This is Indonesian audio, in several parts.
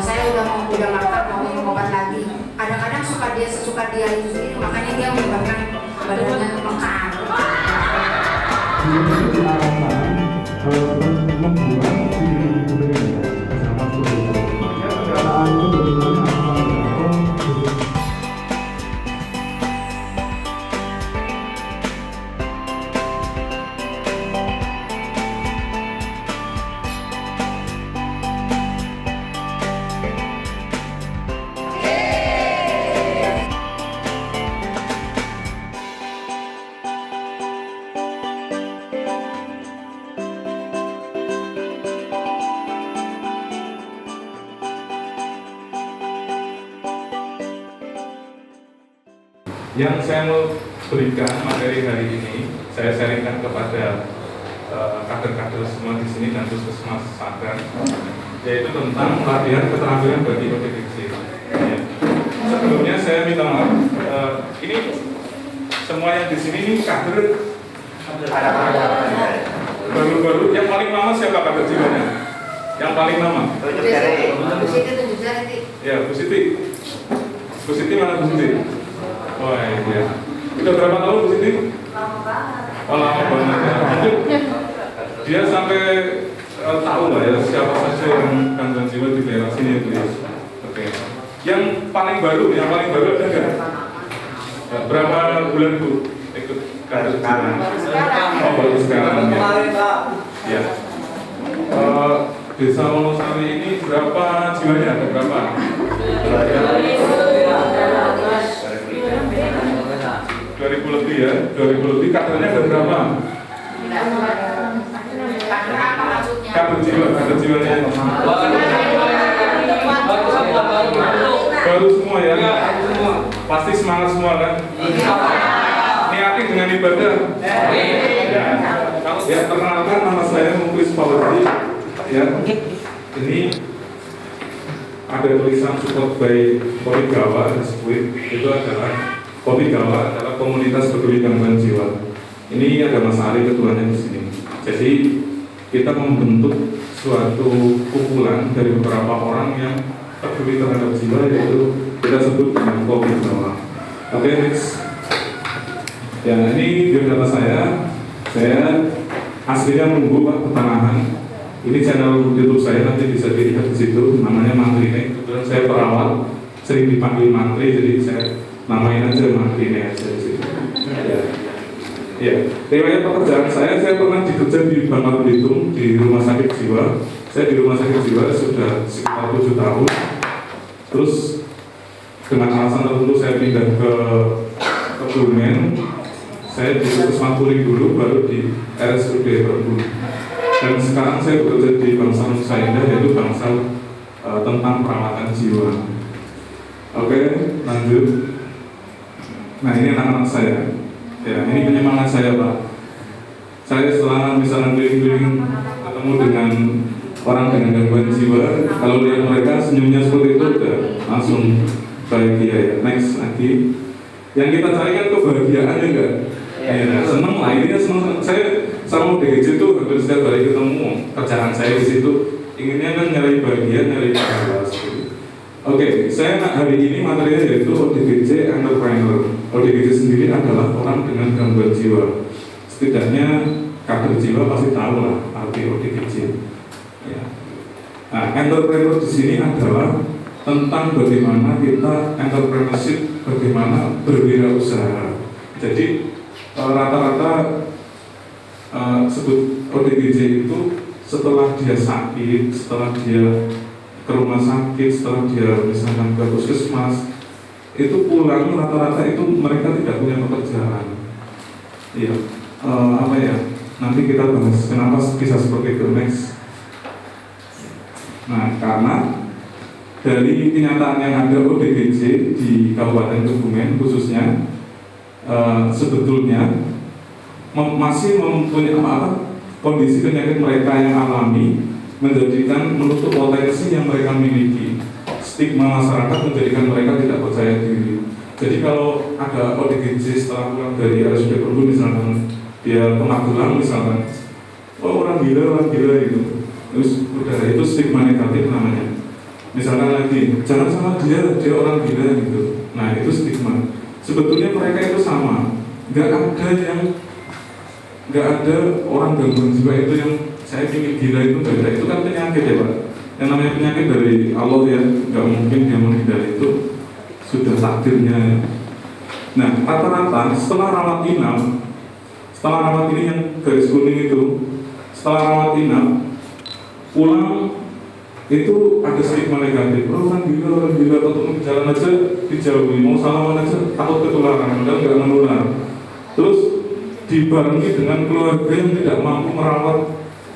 saya udah makan mau minum obat lagi. Kadang-kadang suka dia itu sendiri, makanya dia menyebabkan badannya mekar. Membuat yang saya mau berikan materi hari ini, saya sharingkan kepada kader-kader semua di sini dan puskesmas Sadar, yaitu tentang latihan keterampilan bagi ODGJ. Ya. Sebelumnya saya minta maaf, ini semua yang di sini ini kader baru-baru. Yang paling lama siapa kader jiwanya? Yang paling lama? Bu Siti tunjuk jari. Ya, Bu Siti. Bu Siti mana Bu Siti? Oh iya. Udah berapa tahun Bu Siti? Lama banget. Oh lama banget ya. Mungkin dia sampai tahu lah ya siapa saja yang gangguan jiwa di daerah sini Bu ya. Oke. Yang paling baru ada nggak? Berapa bulan Bu ikut kader sekarang? Oh baru sekarang ya. Ya. Desa Wonosari ini berapa jiwanya? Ada berapa? 2000 lebih ya, 2000 lebih. Kadernya ada berapa? Kader apa maksudnya? Kader jiwanya baru semua ya? Pasti semangat semua kan? Niati dengan ibadah? Ya, perkenalkan nama saya Muklis Fauzi. Ya, ini ada tulisan support by Poligawa Reskuit. Itu adalah Poligawa adalah komunitas peduli gangguan jiwa. Ini ada Mas Ari ketuanya di sini. Jadi kita membentuk suatu kumpulan dari beberapa orang yang peduli terhadap jiwa, yaitu kita sebut dengan Poligawa. Oke, next. Ya, ini biodata saya. Saya aslinya menunggu Pak Pertanahan. Ini channel YouTube saya, nanti bisa dilihat di situ. Namanya Mantri. Kebetulan saya perawat, sering dipanggil Mantri, jadi saya namain aja Mantri aja di situ. Ya, riwayat pekerjaan saya pernah bekerja di Bangka Belitung di rumah sakit jiwa. Saya di rumah sakit jiwa sudah sekitar 7 tahun. Terus dengan alasan tertentu saya pindah ke Kebumen. Saya di Puskesmas Kuling dulu, baru di RSUD Bengkulu. Dan sekarang saya bekerja di Bangsal Nusa Indah, yaitu Bangsal tentang perawatan jiwa. Oke, lanjut. Nah, ini anak-anak saya. Ya, ini penyemangat saya, Pak. Saya setelah misalnya keliling-keliling ketemu dengan orang dengan gangguan jiwa, kalau lihat mereka senyumnya seperti itu, udah langsung bahagia ya. Next lagi. Yang kita cari kan kebahagiaan ya enggak? Ya, seneng lah. Ini seneng. Saya sama ODGJ itu hampir setiap hari ketemu. Kerjaan saya di situ inginnya kan nyari bahagia, nyari bahagia. Oke, saya hari ini materinya yaitu ODGJ Entrepreneur. ODGJ sendiri adalah orang dengan gangguan jiwa. Setidaknya kader jiwa pasti tahu lah arti ODGJ. Ya. Nah, entrepreneur di sini adalah tentang bagaimana kita entrepreneurship, bagaimana berwirausaha. Jadi rata-rata sebut ODGJ itu setelah dia sakit, setelah dia ke rumah sakit, setelah dia misalkan ke puskesmas, itu pulang rata-rata itu mereka tidak punya pekerjaan. Iya, apa ya? Nanti kita bahas kenapa bisa seperti itu next. Nah, karena dari kenyataan yang ada ODGJ di Kabupaten Kebumen khususnya, sebetulnya masih mempunyai kondisi penyakit mereka yang alami menjadikan menutup potensi yang mereka miliki. Stigma masyarakat menjadikan mereka tidak percaya diri. Jadi kalau ada ODGJ setelah pulang dari RSUD Bengkulu misalkan dia ke Magelang misalkan, oh orang gila itu, terus udah itu stigma negatif namanya. Misalkan lagi, jangan sama dia orang gila gitu. Nah itu stigma. Sebetulnya mereka itu sama. Nggak ada orang gangguan jiwa itu yang saya ingin gila itu nggak ada. Itu kan penyakit ya Pak. Yang namanya penyakit dari Allah ya, nggak mungkin dia menghindari, itu sudah takdirnya. Nah rata-rata setelah rawat ini yang garis kuning itu, setelah rawat inap pulang itu ada stigma negatif. Orang gila untuk jalan aja dijauhi, mau salaman aja takut ketularan, padahal nggak menular. Terus dibarengi dengan keluarga yang tidak mampu merawat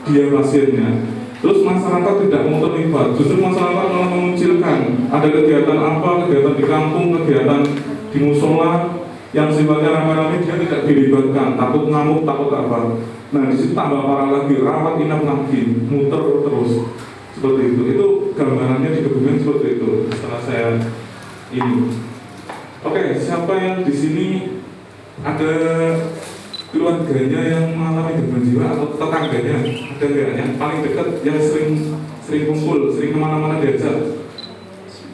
dia pasiennya. Terus masyarakat tidak mau terlibat, justru masyarakat malah mengucilkan. Ada kegiatan apa, kegiatan di kampung, kegiatan di musola yang sifatnya ramai-ramai dia tidak dilibatkan, takut ngamuk, takut apa. Nah disitu tambah parah lagi, rawat inap lagi, muter terus seperti itu. Itu gambarannya di Kebumen seperti itu. Setelah saya ini, oke, siapa yang di sini ada keluarganya yang mengalami gangguan jiwa atau tetangganya, ada nggak yang paling dekat yang sering kumpul, sering kemana-mana diajak?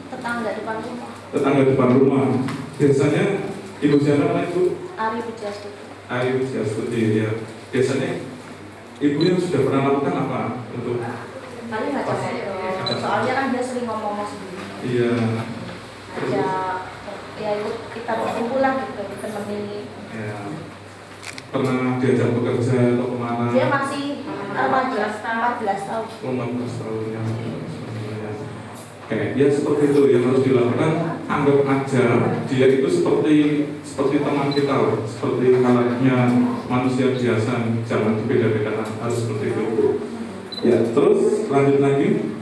Tetangga depan rumah. Biasanya ibu siapa Ibu? Ari Pujastuti. Ari Pujastuti ya. Biasanya ibu yang sudah pernah lakukan apa untuk? Paling ngajak ngobrol. Soalnya kan dia sering ngomong sendiri. Iya. Ajak ya ikut kita berkumpul lah gitu, ditemani. Ya. Pernah diajak bekerja atau kemana? Dia masih 14 tahun. 15 tahun ya. Oke, ya seperti itu yang harus dilakukan. Anggap aja dia itu seperti teman kita, seperti halnya manusia biasa, jangan dibeda-bedakan, harus seperti itu. Ya, terus lanjut lagi.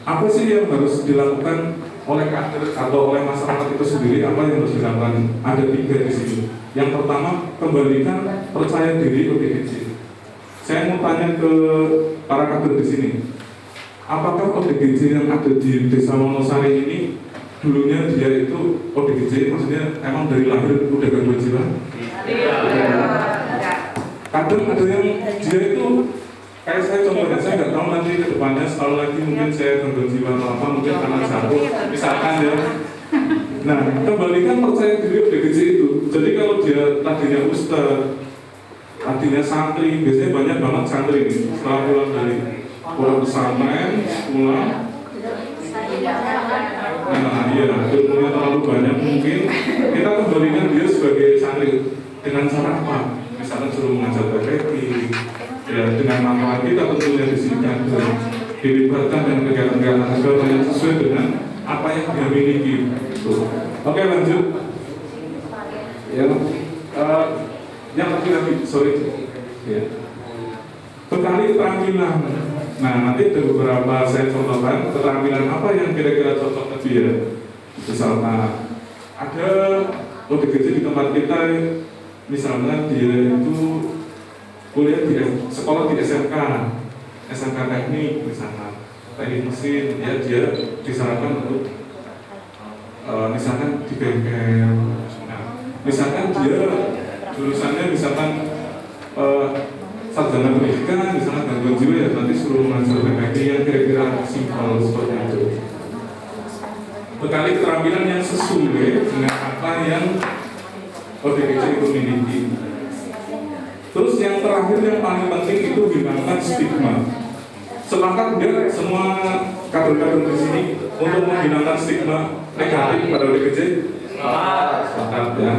Apa sih yang harus dilakukan oleh kader atau oleh masyarakat itu sendiri? Apa yang harus dilakukan? Ada 3 di sini. Yang pertama, kembalikan percaya diri ODGJ. Saya mau tanya ke para kader di sini. Apakah ODGJ yang ada di Desa Wonosari ini dulunya dia itu ODGJ, maksudnya emang dari lahir udah gangguan jiwa? Kadang ada yang dia itu kayak saya contohnya, saya nggak tahu nanti ke depannya setahun lagi mungkin saya gangguan jiwa atau apa, mungkin karena jantung misalkan ya. Nah, kembalikan percaya diri ODGJ itu. Jadi kalau dia tadinya ustaz, tadinya santri, biasanya banyak banget santri ini setelah pulang dari pulang pesantren, pulang. Nah, iya, ilmunya terlalu banyak mungkin kita kembalikan dia sebagai santri dengan cara apa? Misalnya suruh mengajar PPI, ya dengan manfaat kita tentunya di sini kan dilibatkan dengan kegiatan-kegiatan agama yang sesuai dengan apa yang dia miliki. Oke, lanjut. Ya, yang lagi, sorry. Ya. Bekali keterampilan. Nah, nanti ada beberapa saya contohkan keterampilan apa yang kira-kira cocok ke dia. Misalnya ada ODGJ di tempat kita, misalnya dia itu kuliah di sekolah di SMK teknik misalnya, teknik mesin, ya dia disarankan untuk misalkan di bengkel. Nah, misalkan dia jurusannya misalkan sarjana pendidikan, misalnya gangguan jiwa, ya nanti suruh mengajar PPI yang kira-kira simpel seperti itu. Bekali keterampilan yang sesuai dengan apa yang ODGJ itu miliki. Terus yang terakhir yang paling penting itu hilangkan stigma. Sepakat nggak semua kader-kader di sini untuk menghilangkan stigma negatif pada ODGJ? Sepakat ya.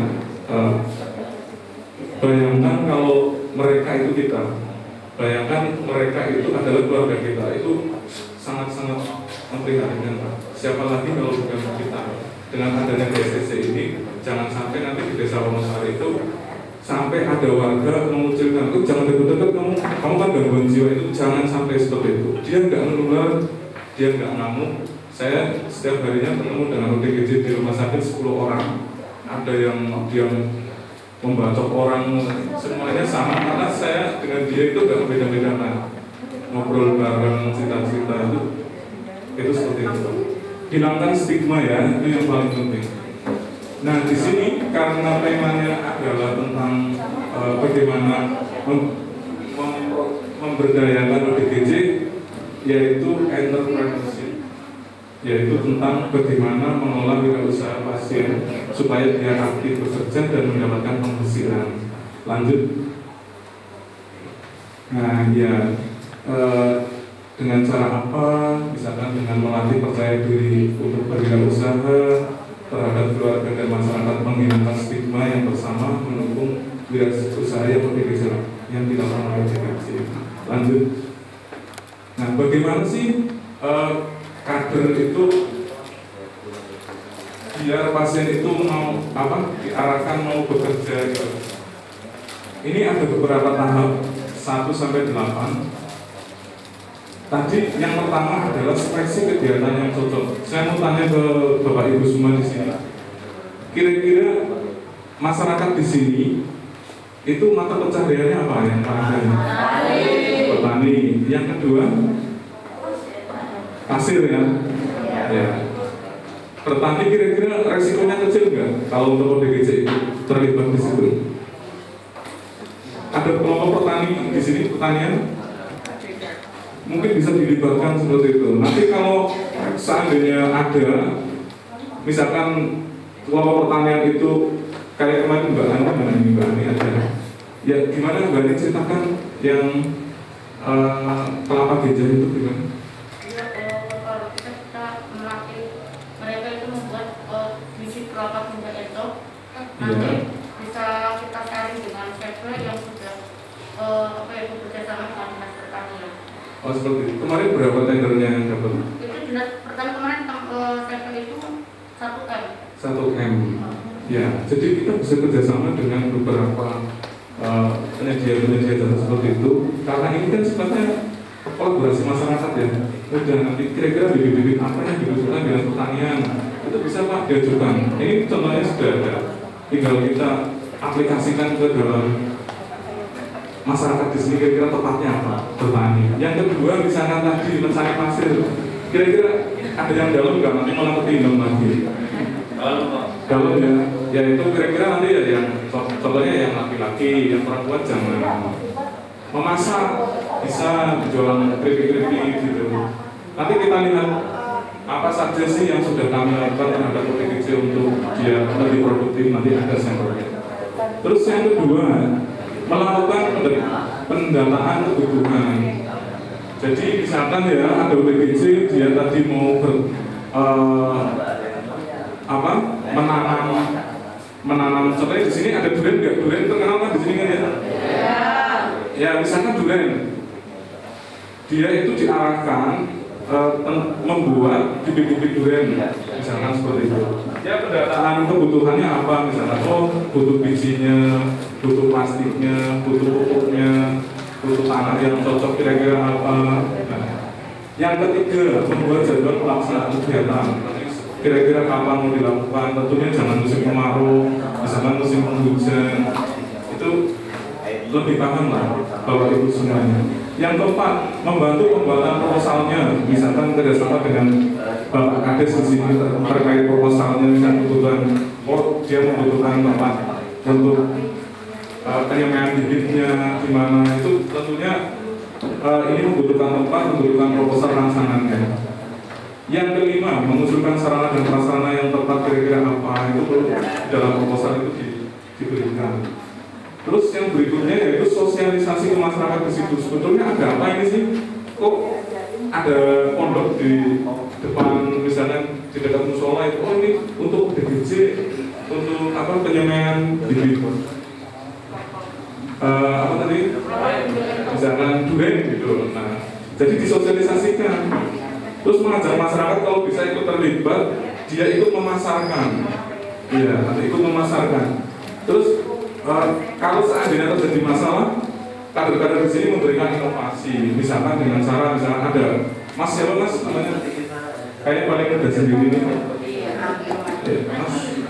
Bayangkan kalau mereka itu kita, bayangkan mereka itu adalah keluarga kita, itu sangat-sangat memprihatinkan Pak. Siapa lagi kalau bukan kita? Dengan adanya DSTC ini, jangan sampai nanti di Desa Wonosari itu sampai ada warga mengucilkan, itu jangan dekat-dekat kamu kan gangguan jiwa, itu jangan sampai seperti itu. Dia nggak menular, dia nggak ngamuk. Saya setiap harinya ketemu dengan ODGJ di rumah sakit 10 orang. Ada yang membacok orang, semuanya sama karena saya dengan dia itu gak beda-bedakan, ngobrol bareng, cerita-cerita itu seperti itu. Hilangkan stigma ya, itu yang paling penting. Nah di sini karena temanya adalah tentang bagaimana memberdayakan ODGJ, yaitu entrepreneurship, yaitu tentang bagaimana mengelola wirausaha pasien supaya dia aktif bekerja dan mendapatkan penghasilan. Lanjut. Nah, ya dengan cara apa? Misalkan dengan melatih percaya diri untuk berwirausaha terhadap keluarga dan masyarakat, menghilangkan stigma yang bersama, mendukung wirausaha yang berkegiatan yang dilakukan oleh JKC. Lanjut. Nah, bagaimana sih kader itu biar pasien itu mau diarahkan mau bekerja gitu. Ini ada beberapa tahap 1 sampai 8. Tadi yang pertama adalah seleksi kegiatan yang cocok. Saya mau tanya ke Bapak Ibu semua di sini. Kira-kira masyarakat di sini itu mata pencahariannya apa yang paling banyak? Petani. Yang kedua pasir ya. Ya. Petani kira-kira resikonya kecil nggak kalau untuk ODGJ itu terlibat di situ? Ada kelompok petani di sini pertanian? Mungkin bisa dilibatkan seperti itu. Nanti kalau seandainya ada, misalkan kelompok pertanian itu kayak kemarin Mbak Ani ada. Ya gimana Mbak Ani ceritakan yang kelapa ganja itu gimana? Kalau kita melatih mereka itu membuat biji kelapa ganja itu, nanti bisa kita sharing dengan chef yang sudah bekerja sama dengan dinas pertanian. Oh seperti itu. Kemarin berapa tendernya yang dapat? Itu dinas pertanian kemarin chef itu 1M. 1M. Ya, jadi kita bisa kerjasama dengan beberapa penyedia jasa seperti itu. Karena ini kan sifatnya kolaborasi masyarakat ya. Udah nanti kira-kira bibit-bibit apa yang dibutuhkan dengan pertanian itu bisa Pak diajukan. Ini contohnya sudah ada. Tinggal kita aplikasikan ke dalam masyarakat di sini kira-kira tepatnya apa bertani. Yang kedua misalnya tadi mencari pasir. Kira-kira ada yang dalam nggak nanti malah ketimbang lagi. Kalau ya itu kira-kira nanti ya yang contohnya yang laki-laki, yang perempuan jangan memasak, bisa jualan keripik-keripik gitu. Nanti kita lihat apa saja sih yang sudah kami lakukan terhadap ODGJ untuk dia lebih produktif, nanti ada sampelnya. Terus yang kedua, melakukan pendataan kebutuhan. Jadi misalkan ya ada ODGJ dia tadi mau menanam contohnya di sini ada durian nggak? Durian terkenal kan di sini kan ya? Ya misalkan durian, dia itu diarahkan membuat bibit-bibit durian, misalkan seperti itu. Ya pendataan kebutuhannya apa? Misalkan butuh bijinya, butuh plastiknya, butuh pupuknya, butuh tanah yang cocok kira-kira apa. Nah, yang ketiga membuat jadwal pelaksanaan kegiatan. Kira-kira kapan mau dilakukan? Tentunya jangan musim kemarau, misalkan musim penghujan. Itu lebih paham lah Bapak Ibu semuanya. Yang keempat, membantu pembuatan proposalnya, misalkan kerjasama dengan Bapak Kades di sini terkait proposalnya, misalkan kebutuhan, dia membutuhkan tempat untuk penyemaian bibitnya gimana, itu tentunya ini membutuhkan tempat, membutuhkan proposal rangsangannya. Yang kelima, mengusulkan sarana dan prasarana yang tepat kira-kira apa itu perlu dalam proposal itu diberikan. Terus yang berikutnya yaitu sosialisasi ke masyarakat di situ. Sebetulnya ada apa ini sih? Kok ada pondok di depan misalnya di dekat musola itu? Oh ini untuk DGJ, untuk apa penyemaian bibit. Apa tadi? Misalkan durian gitu. Nah, jadi disosialisasikan. Terus mengajak masyarakat kalau bisa ikut terlibat, dia ikut memasarkan. Iya, nanti ikut memasarkan. Terus kalau seandainya terjadi masalah, kader-kader di sini memberikan inovasi, misalkan dengan cara misalkan ada Mas siapa Mas namanya? Kayaknya paling muda sendiri ini.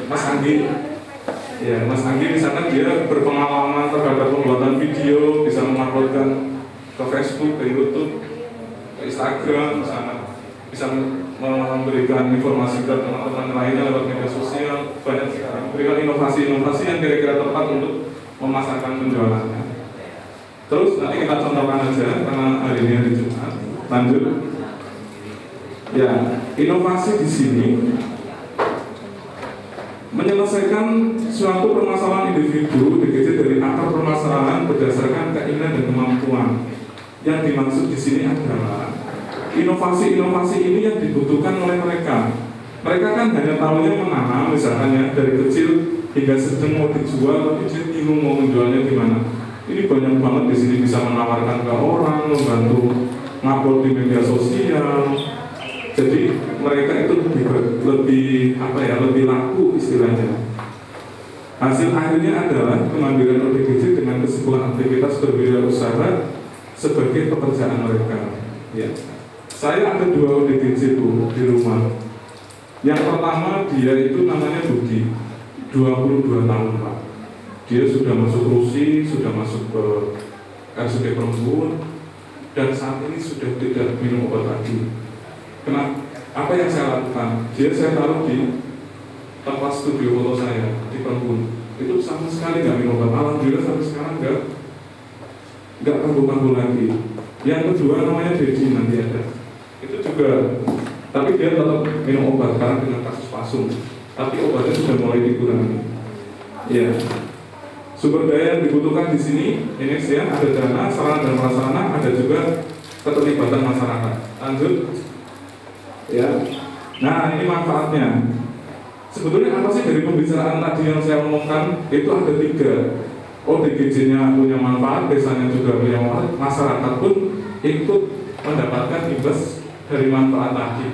Mas Anggi. Ya, Mas Anggi misalkan dia berpengalaman terhadap pembuatan video, bisa menguploadkan ke Facebook, ke YouTube, ke Instagram, misalnya bisa memberikan informasi ke teman-teman lainnya lewat media sosial, banyak sekali memberikan inovasi-inovasi yang kira-kira tepat untuk memasarkan penjualannya. Terus nanti kita contohkan aja karena hari ini hari Jumat. Lanjut. Ya, inovasi di sini menyelesaikan suatu permasalahan individu DGC dari akar permasalahan berdasarkan keinginan dan kemampuan. Yang dimaksud di sini adalah inovasi-inovasi ini yang dibutuhkan oleh mereka. Mereka kan hanya tahunya menanam, misalnya dari kecil hingga sedang mau dijual, tapi dia bingung mau menjualnya gimana. Ini banyak banget di sini bisa menawarkan ke orang, membantu ngupload di media sosial. Jadi mereka itu lebih laku istilahnya. Hasil akhirnya adalah pengambilan ODGJ dengan kesimpulan aktivitas berwirausaha sebagai pekerjaan mereka. Ya. Saya ada 2 ODGJ tuh di rumah. Yang pertama dia itu namanya Budi, 22 tahun Pak. Dia sudah masuk Rusi, sudah masuk ke RSUD Perembun, dan saat ini sudah tidak minum obat lagi. Kenapa? Apa yang saya lakukan? Saya taruh di tempat studio foto saya di Perembun. Itu sama sekali nggak minum obat. Alhamdulillah sampai sekarang nggak kambuh-kambuh lagi. Yang kedua namanya Dedi, nanti ada. Itu juga, tapi dia tetap minum obat karena dengan kasus pasung. Tapi obatnya sudah mulai dikurangi. Ya. Sumber daya yang dibutuhkan di sini, ini sih ada dana, sarana dan prasarana, ada juga keterlibatan masyarakat. Lanjut. Ya. Nah, ini manfaatnya. Sebetulnya apa sih dari pembicaraan tadi yang saya omongkan? Itu ada 3. ODGJ-nya punya manfaat, desanya juga punya manfaat, masyarakat pun ikut mendapatkan imbas dari manfaat tadi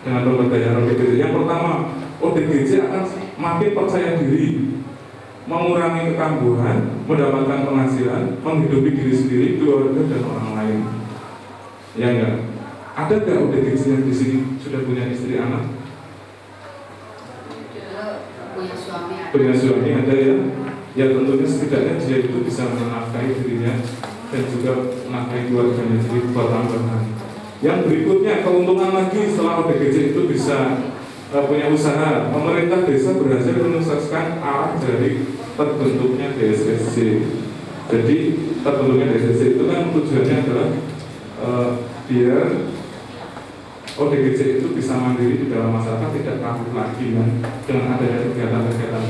dengan pemberdayaan ODGJ. Yang pertama, ODGJ akan makin percaya diri, mengurangi kekambuhan, mendapatkan penghasilan, menghidupi diri sendiri, keluarga dan orang lain. Ya enggak? Ada nggak ODGJ yang di sini sudah punya istri anak? Punya suami ada ya? Ya tentunya setidaknya dia itu bisa menafkahi dirinya dan juga menafkahi keluarganya, jadi buat tambahan. Yang berikutnya, keuntungan lagi setelah ODGJ itu bisa punya usaha. Pemerintah desa berhasil menyukseskan arah dari terbentuknya DSSC. Jadi terbentuknya DSSC itu kan tujuannya adalah biar ODGJ itu bisa mandiri di dalam masyarakat, tidak kaku lagi kan, dengan adanya kegiatan-kegiatan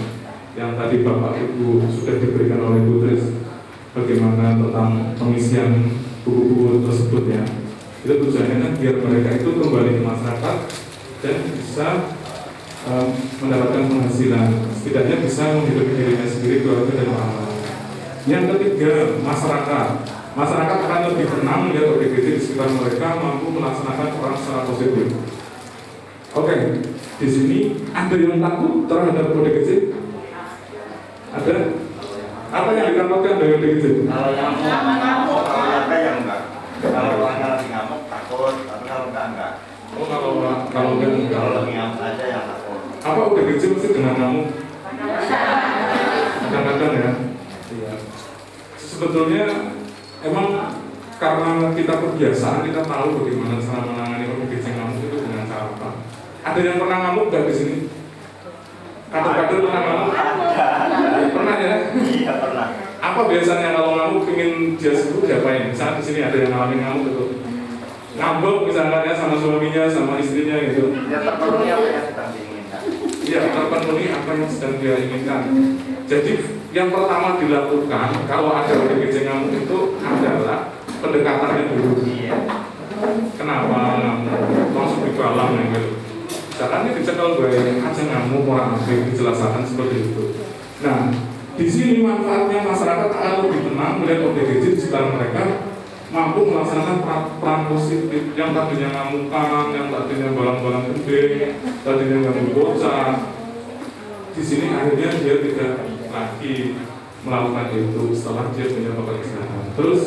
yang tadi Bapak Ibu sudah diberikan oleh Bu Tris, bagaimana tentang pengisian buku-buku tersebut ya. Itu tujuannya kan biar mereka itu kembali ke masyarakat dan bisa mendapatkan penghasilan, setidaknya bisa menghidupi dirinya sendiri, keluarga dan orang lain. Yang ketiga, masyarakat akan lebih tenang melihat ODGJ di sekitar mereka mampu melaksanakan peran secara positif. Oke, di sini ada yang takut terhadap ODGJ? Ada? Apa yang ditampilkan dari ODGJ? Kalau yang ngamuk, kalau yang enggak. Kalau orang lagi ngamuk takut, tapi kalau enggak. Oh, kalau enggak. Kalau lagi ngamuk aja yang takut. Apa ODGJ mesti dengan ngamuk? Kadang-kadang ya. Iya. Sebetulnya emang karena kita kebiasaan, kita tahu bagaimana cara menangani ODGJ ngamuk itu dengan cara apa. Ada yang pernah ngamuk nggak di sini? Kader-kader pernah ngamuk? Pernah ya? Iya pernah. Apa biasanya kalau ngamuk ingin dia sembuh diapain? Misalnya di sini ada yang ngalamin ngamuk itu, ngambek misalnya ya sama suaminya, sama istrinya gitu. Ya terpenuhi apa yang sedang diinginkan. Iya, terpenuhi apa yang sedang dia inginkan. Jadi yang pertama dilakukan kalau ada ODGJ ngamuk itu adalah pendekatannya dulu. Iya. Kenapa ngamuk? Langsung dibalang gitu. Caranya dicekal baik, aja ngamuk orang asing, dijelaskan seperti itu. Nah, di sini manfaatnya masyarakat akan lebih tenang melihat ODGJ di sekitar mereka mampu melaksanakan peran positif yang tadinya ngamukan, yang tadinya balang-balang gede, tadinya ganggu bocah. Di sini akhirnya dia tidak lagi melakukan itu setelah dia punya pekerjaan. Terus,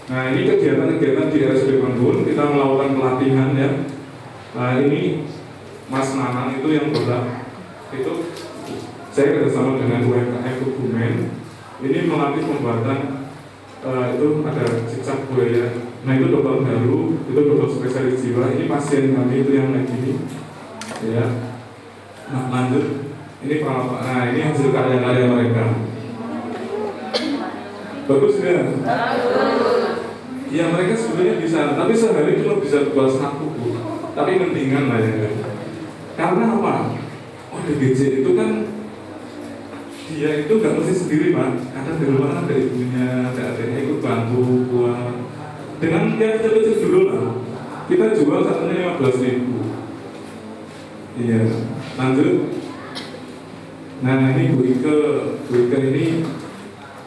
nah ini kegiatan-kegiatan di RSUD Perembun kita melakukan pelatihan ya. Nah ini Mas Nanang itu yang berat itu saya kerjasama dengan UMKM Kebumen ini melatih pembuatan itu ada cicak buaya. Nah itu dokter baru, itu dokter spesialis jiwa. Ini pasien kami itu yang kayak gini ya. Nah lanjut ini perawatan. Nah ini hasil karya-karya mereka. Bagus ya? Ya mereka sebenarnya bisa, tapi sehari cuma bisa jual 1 Bu. Tapi mendingan lah ya. Karena apa? ODGJ itu kan dia itu nggak mesti sendiri Pak. Kadang di rumah ada ibunya, ada adiknya ikut bantu buat. Dengan yang kecil-kecil dulu lah. Kita jual satunya 15.000. Iya, lanjut. Nah ini Bu Ike ini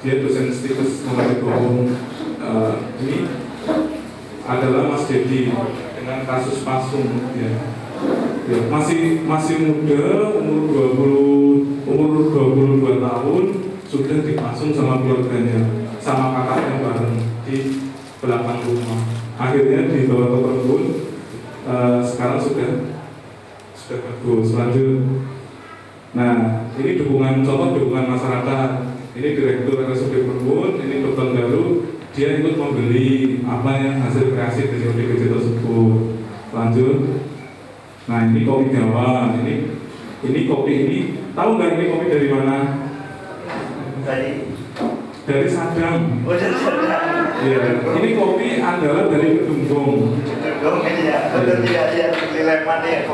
dia dosen status mengenai bohong. Ini adalah Mas Dedi dengan kasus pasung ya. Ya, masih muda, umur 22 tahun sudah dipasung sama keluarganya, sama kakaknya bareng di belakang rumah. Akhirnya dibawa ke Pergun, sekarang sudah bagus. Lanjut. Nah, ini contoh dukungan masyarakat. Ini Direktur RSUD Pergun, ini Dr. Galuh. Dia ikut membeli apa yang hasil kreasi dari ODGJ tersebut. Lanjut. Nah ini kopi Jawa. Ini kopi ini tahu nggak ini kopi dari mana? Dari Sadang. Oh dari Sadang. Iya. Ini kopi andalan dari Kedungdung. Kedungdung ini ya. Betul tidak ya Lileman ya.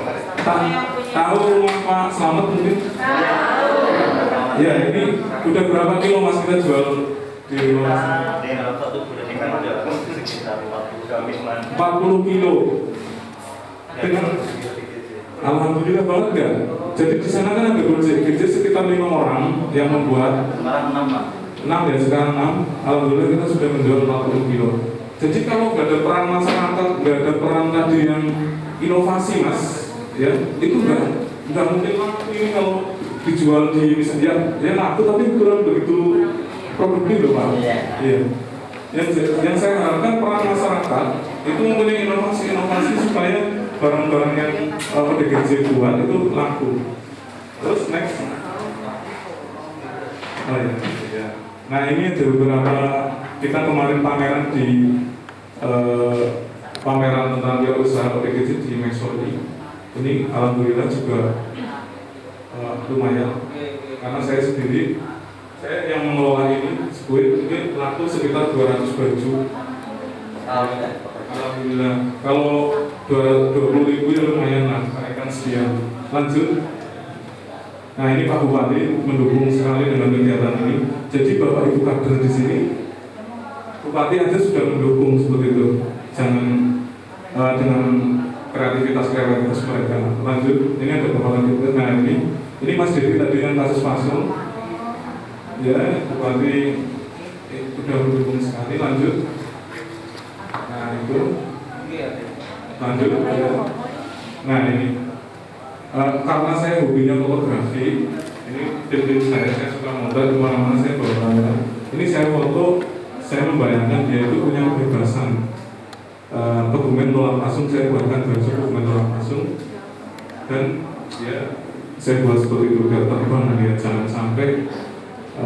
Tahu rumah Pak Slamet mungkin? Tahu. Ya ini udah berapa kilo Mas kita jual di rumah? Di dalam 1 bulan ini kan udah sekitar 40 kilo. Dengan alhamdulillah banget nggak? Jadi di sana kan ada ODGJ sekitar 5 orang yang membuat. Sekarang 6 ya, sekarang 6. Alhamdulillah kita sudah menjual 40 kilo. Jadi kalau nggak ada peran masyarakat, nggak ada peran tadi yang inovasi Mas, ya itu nggak mungkin laku ini kalau dijual di misalnya ya laku tapi kurang begitu produktif loh Pak. Iya. Yang saya harapkan peran masyarakat itu mempunyai inovasi supaya barang-barang yang ODGJ buat itu laku. Terus next. Oh ya. Nah ini ada beberapa, kita kemarin pameran di pameran tentang wirausaha ODGJ di Mesoli. Ini alhamdulillah juga lumayan karena saya sendiri, saya yang mengelola ini laku sekitar 200 baju. Alhamdulillah. Kalau 20.000 ya lumayan lah, kenaikan sekian. Lanjut. Nah ini Pak Bupati mendukung sekali dengan kegiatan ini. Jadi Bapak Ibu kader di sini, Bupati aja sudah mendukung seperti itu. Jangan dengan kreativitas mereka. Lanjut. Ini ada Bapak lanjut. Nah ini Mas Dedi tadi yang kasus pasung. Ya Bupati sudah mendukung sekali. Lanjut. Nah itu. Lanjut. Ya. Nah ini. Karena saya hobinya fotografi, ini tim saya suka modal di mana-mana saya bawa kamera. Ini saya foto, saya membayangkan dia itu punya kebebasan. Kebumen tolak pasung, saya buatkan baju kebumen tolak pasung, dan ya saya buat seperti itu biar terbang dia jangan sampai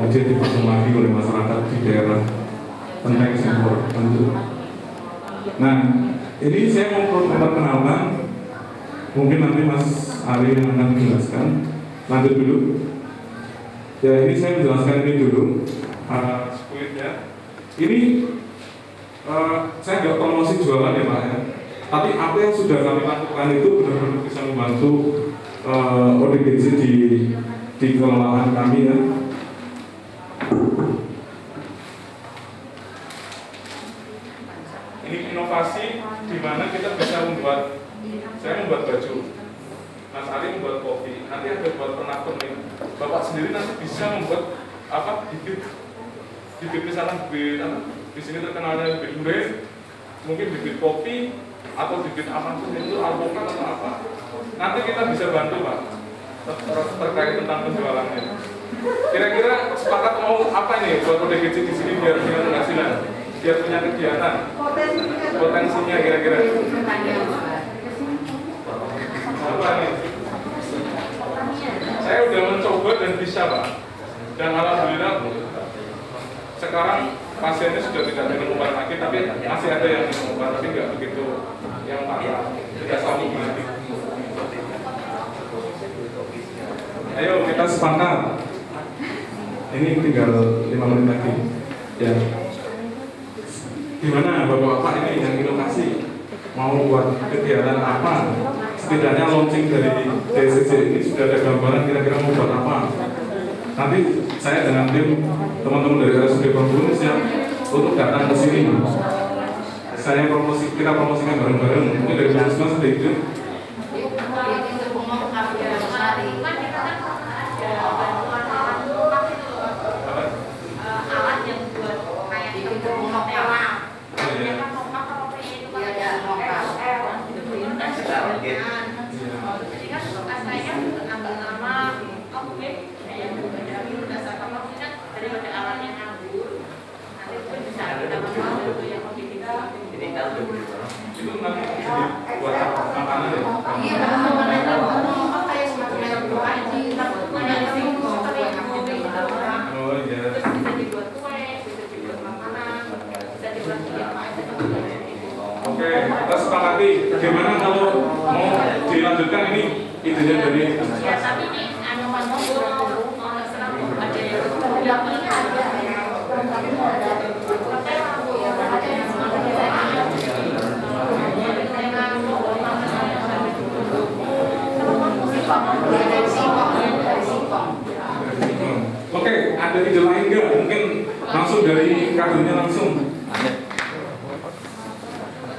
dia dipasung lagi oleh masyarakat di daerah Penteng Sempor. Nah ini saya mau memperkenalkan. Mungkin nanti Mas Ali yang akan menjelaskan. Lanjut dulu. Ya ini saya menjelaskan ini dulu. Squidnya. Ini saya nggak promosi jualan ya Pak ya. Tapi apa yang sudah kami lakukan itu benar-benar bisa membantu ODGJ di kelolaan kami ya. Ini inovasi di mana kita bisa membuat. Saya membuat baju, Mas Ali membuat kopi, nanti ada buat pernak pernik. Bapak sendiri nanti bisa membuat apa? Bibit misalnya di sini terkenalnya bibit durian, mungkin bibit kopi atau bibit apapun itu alpukat atau apa. Nanti kita bisa bantu Pak terkait tentang penjualannya. Kira-kira sepakat mau apa nih buat ODGJ di sini biar punya penghasilan, biar punya kegiatan. Potensinya kira-kira. Apa nih? Saya udah mencoba dan bisa Pak. Dan alhamdulillah sekarang pasiennya sudah tidak minum obat lagi, tapi masih ada yang minum obat, tapi nggak begitu yang parah. Tidak sanggup lagi. Ayo kita sepakat. Ini tinggal 5 menit lagi. Ya. gimana bapak-bapak ini yang inovasi mau buat kegiatan apa? Setidaknya launching dari DSCC ini sudah ada gambaran kira-kira mau buat apa. Nanti saya dengan tim teman-teman dari RSUD Perhubungan siap untuk datang ke sini. Kita promosikan bareng-bareng. Mungkin dari Puskesmas sedikit. Itu nanti buat makanan ya? Iya, makanan itu mau kayak semacam doa aja, takutnya ada sih mau kayak orang. Oh iya. Terus bisa dibuat kue, bisa dibuat makanan, bisa dibuat apa aja. Oke, kita sepakati. Gimana kalau mau dilanjutkan ini idenya dari? Ya tapi ini anu mau serang ada yang Oke, ada ide lain nggak? Mungkin langsung dari kadernya langsung.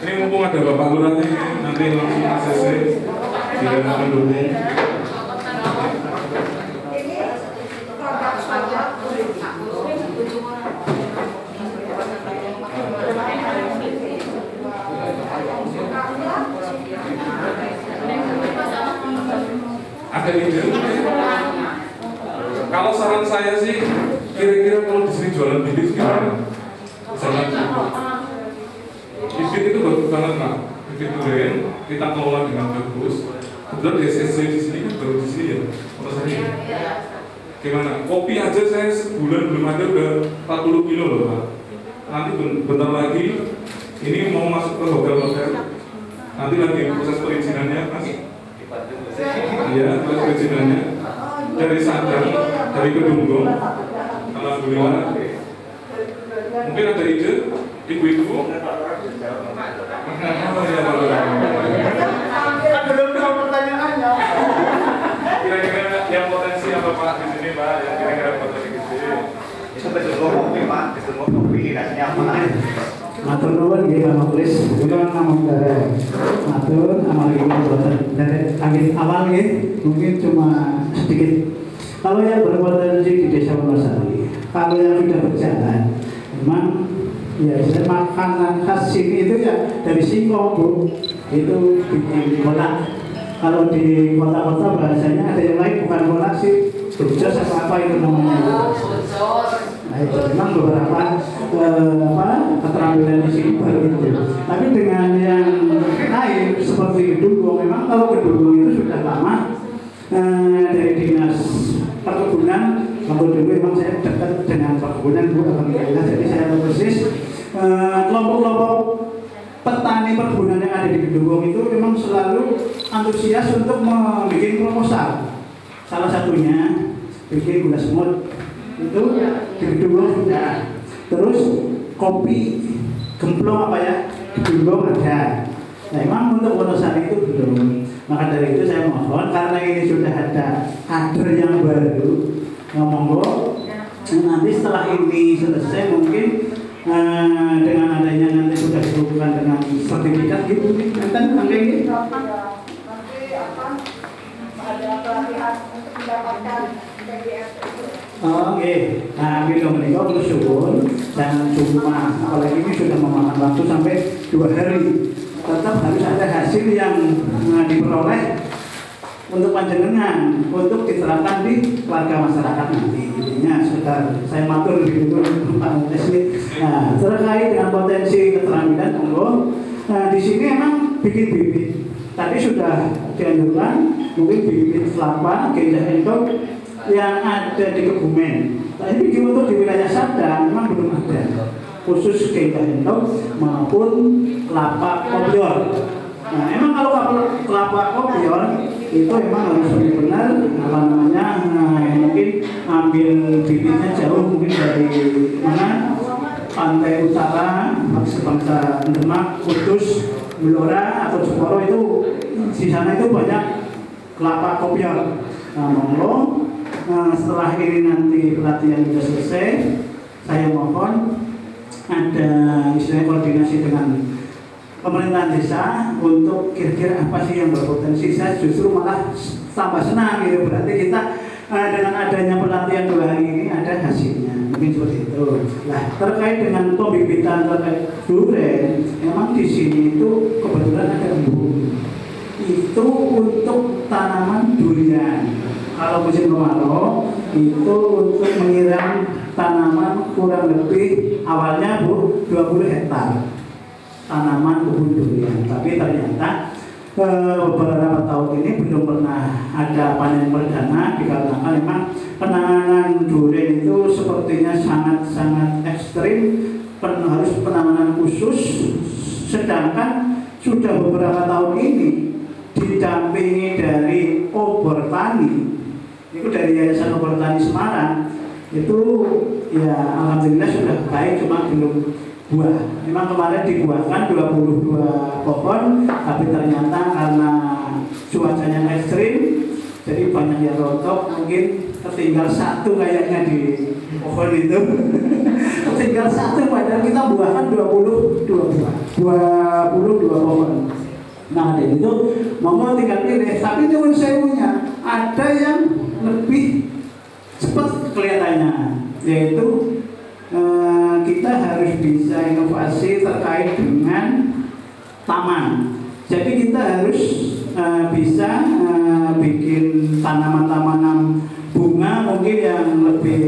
Ini mumpung ada Bapak Lurah ini, nanti langsung ACC tidak mendukung. Ada ide? Kalau saran saya sih, kira-kira kalau di sini jualan bibit gimana? Misalnya, bibit itu bagus banget Pak. Bibit durian kita kelola dengan bagus. Kebetulan DSSC di sini kan baru di sini ya, menurut saya. Gimana? Kopi aja saya sebulan belum ada udah 40 kilo loh Pak. Nanti bentar lagi ini mau masuk ke hotel-hotel. Nanti lagi proses perizinannya Mas. Iya, proses perizinannya dari Sadang, dari Kedunggung. Alhamdulillah. Mungkin ada ide ibu-ibu. Kan belum tahu pertanyaannya. Kira-kira yang potensi apa Pak di sini Pak? Yang kira-kira potensi gede. Sampai semua kopi Pak, semua kopi rasanya apa? Matur nuwun nggih Pak Mukhlis, kula namung dari matur amal boten dari angin awal nggih, mungkin cuma sedikit. Kalau yang berpotensi di Desa Wonosari, kalau yang sudah berjalan, memang ya makanan khas sini itu ya dari singkong Bu, itu bikin kolak. Kalau di kota-kota bahasanya ada yang lain bukan kolak sih, bejos atau apa itu namanya. Nah, itu memang beberapa keterampilan di sini baru itu. Tapi dengan yang lain seperti Kedunggung, memang kalau Kedunggung itu sudah lama dari dinas perkebunan. Kalau dulu memang saya dekat dengan perkebunan Bu, alhamdulillah. Jadi saya tahu persis kelompok-kelompok petani perkebunan yang ada di Kedunggung itu memang selalu antusias untuk membuat proposal. Salah satunya bikin gula semut. Itu di Kedunggung sudah. Terus kopi gemplong apa ya di Kedunggung ada. Nah, memang untuk Wonosari itu belum. Maka dari itu saya mohon karena ini sudah ada kader yang baru, monggo nanti setelah ini selesai mungkin dengan adanya nanti sudah dihubungkan dengan sertifikat gitu kan angka ini. Ada pelatihan untuk mendapatkan PGS. Oh, oke. Nah, kita menikah terus suwun dan cuma apalagi ini sudah memakan waktu sampai 2 hari. Tetap harus ada hasil yang diperoleh untuk panjenengan untuk diterapkan di warga masyarakat nanti. Intinya sekitar saya matur di dulu Pak Mukhlis. Nah, terkait dengan potensi keterampilan monggo. Nah, di sini emang bikin bibit. Tadi sudah dianjurkan mungkin bibit kelapa, ganja entok yang ada di Kebumen. Tapi untuk di wilayah Sadang memang belum ada. Khusus ganja entok maupun kelapa kopior. Nah, emang kalau kelapa kopior itu emang harus benar apa namanya mungkin ambil bibitnya jauh mungkin dari mana pantai utara, bangsa Demak, Kudus, Blora atau Jeporo itu di sana itu banyak kelapa kopior. Nah, monggo setelah ini nanti pelatihan sudah selesai, saya mohon ada istilahnya koordinasi dengan pemerintahan desa untuk kira-kira apa sih yang berpotensi. Saya justru malah tambah senang gitu, berarti kita dengan adanya pelatihan 2 hari ini ada hasilnya, mungkin seperti itu. Nah, terkait dengan pembibitan terkait durian, memang di sini itu kebetulan ada embung. Itu untuk tanaman durian. Kalau musim kemarau itu untuk menyiram tanaman kurang lebih awalnya 20 hektar tanaman kebun durian. Tapi ternyata beberapa tahun ini belum pernah ada panen perdana dikarenakan memang penanganan durian itu sepertinya sangat-sangat ekstrim, harus penanganan khusus. Sedangkan sudah beberapa tahun ini didampingi dari Obor Tani, itu dari Yayasan Obor Tani Semarang, itu ya alhamdulillah sudah baik, cuma belum buah. Memang kemarin dibuahkan 22 pohon, tapi ternyata karena cuacanya ekstrim, jadi banyak yang rontok, mungkin tertinggal 1 kayaknya di pohon itu. Tertinggal 1 padahal kita buahkan 22 pohon. Nah, dari itu mau tinggal pilih, tapi nyuwun sewunya ada yang lebih cepat kelihatannya, yaitu kita harus bisa inovasi terkait dengan taman. Jadi kita harus bisa bikin tanaman-tanaman bunga mungkin yang lebih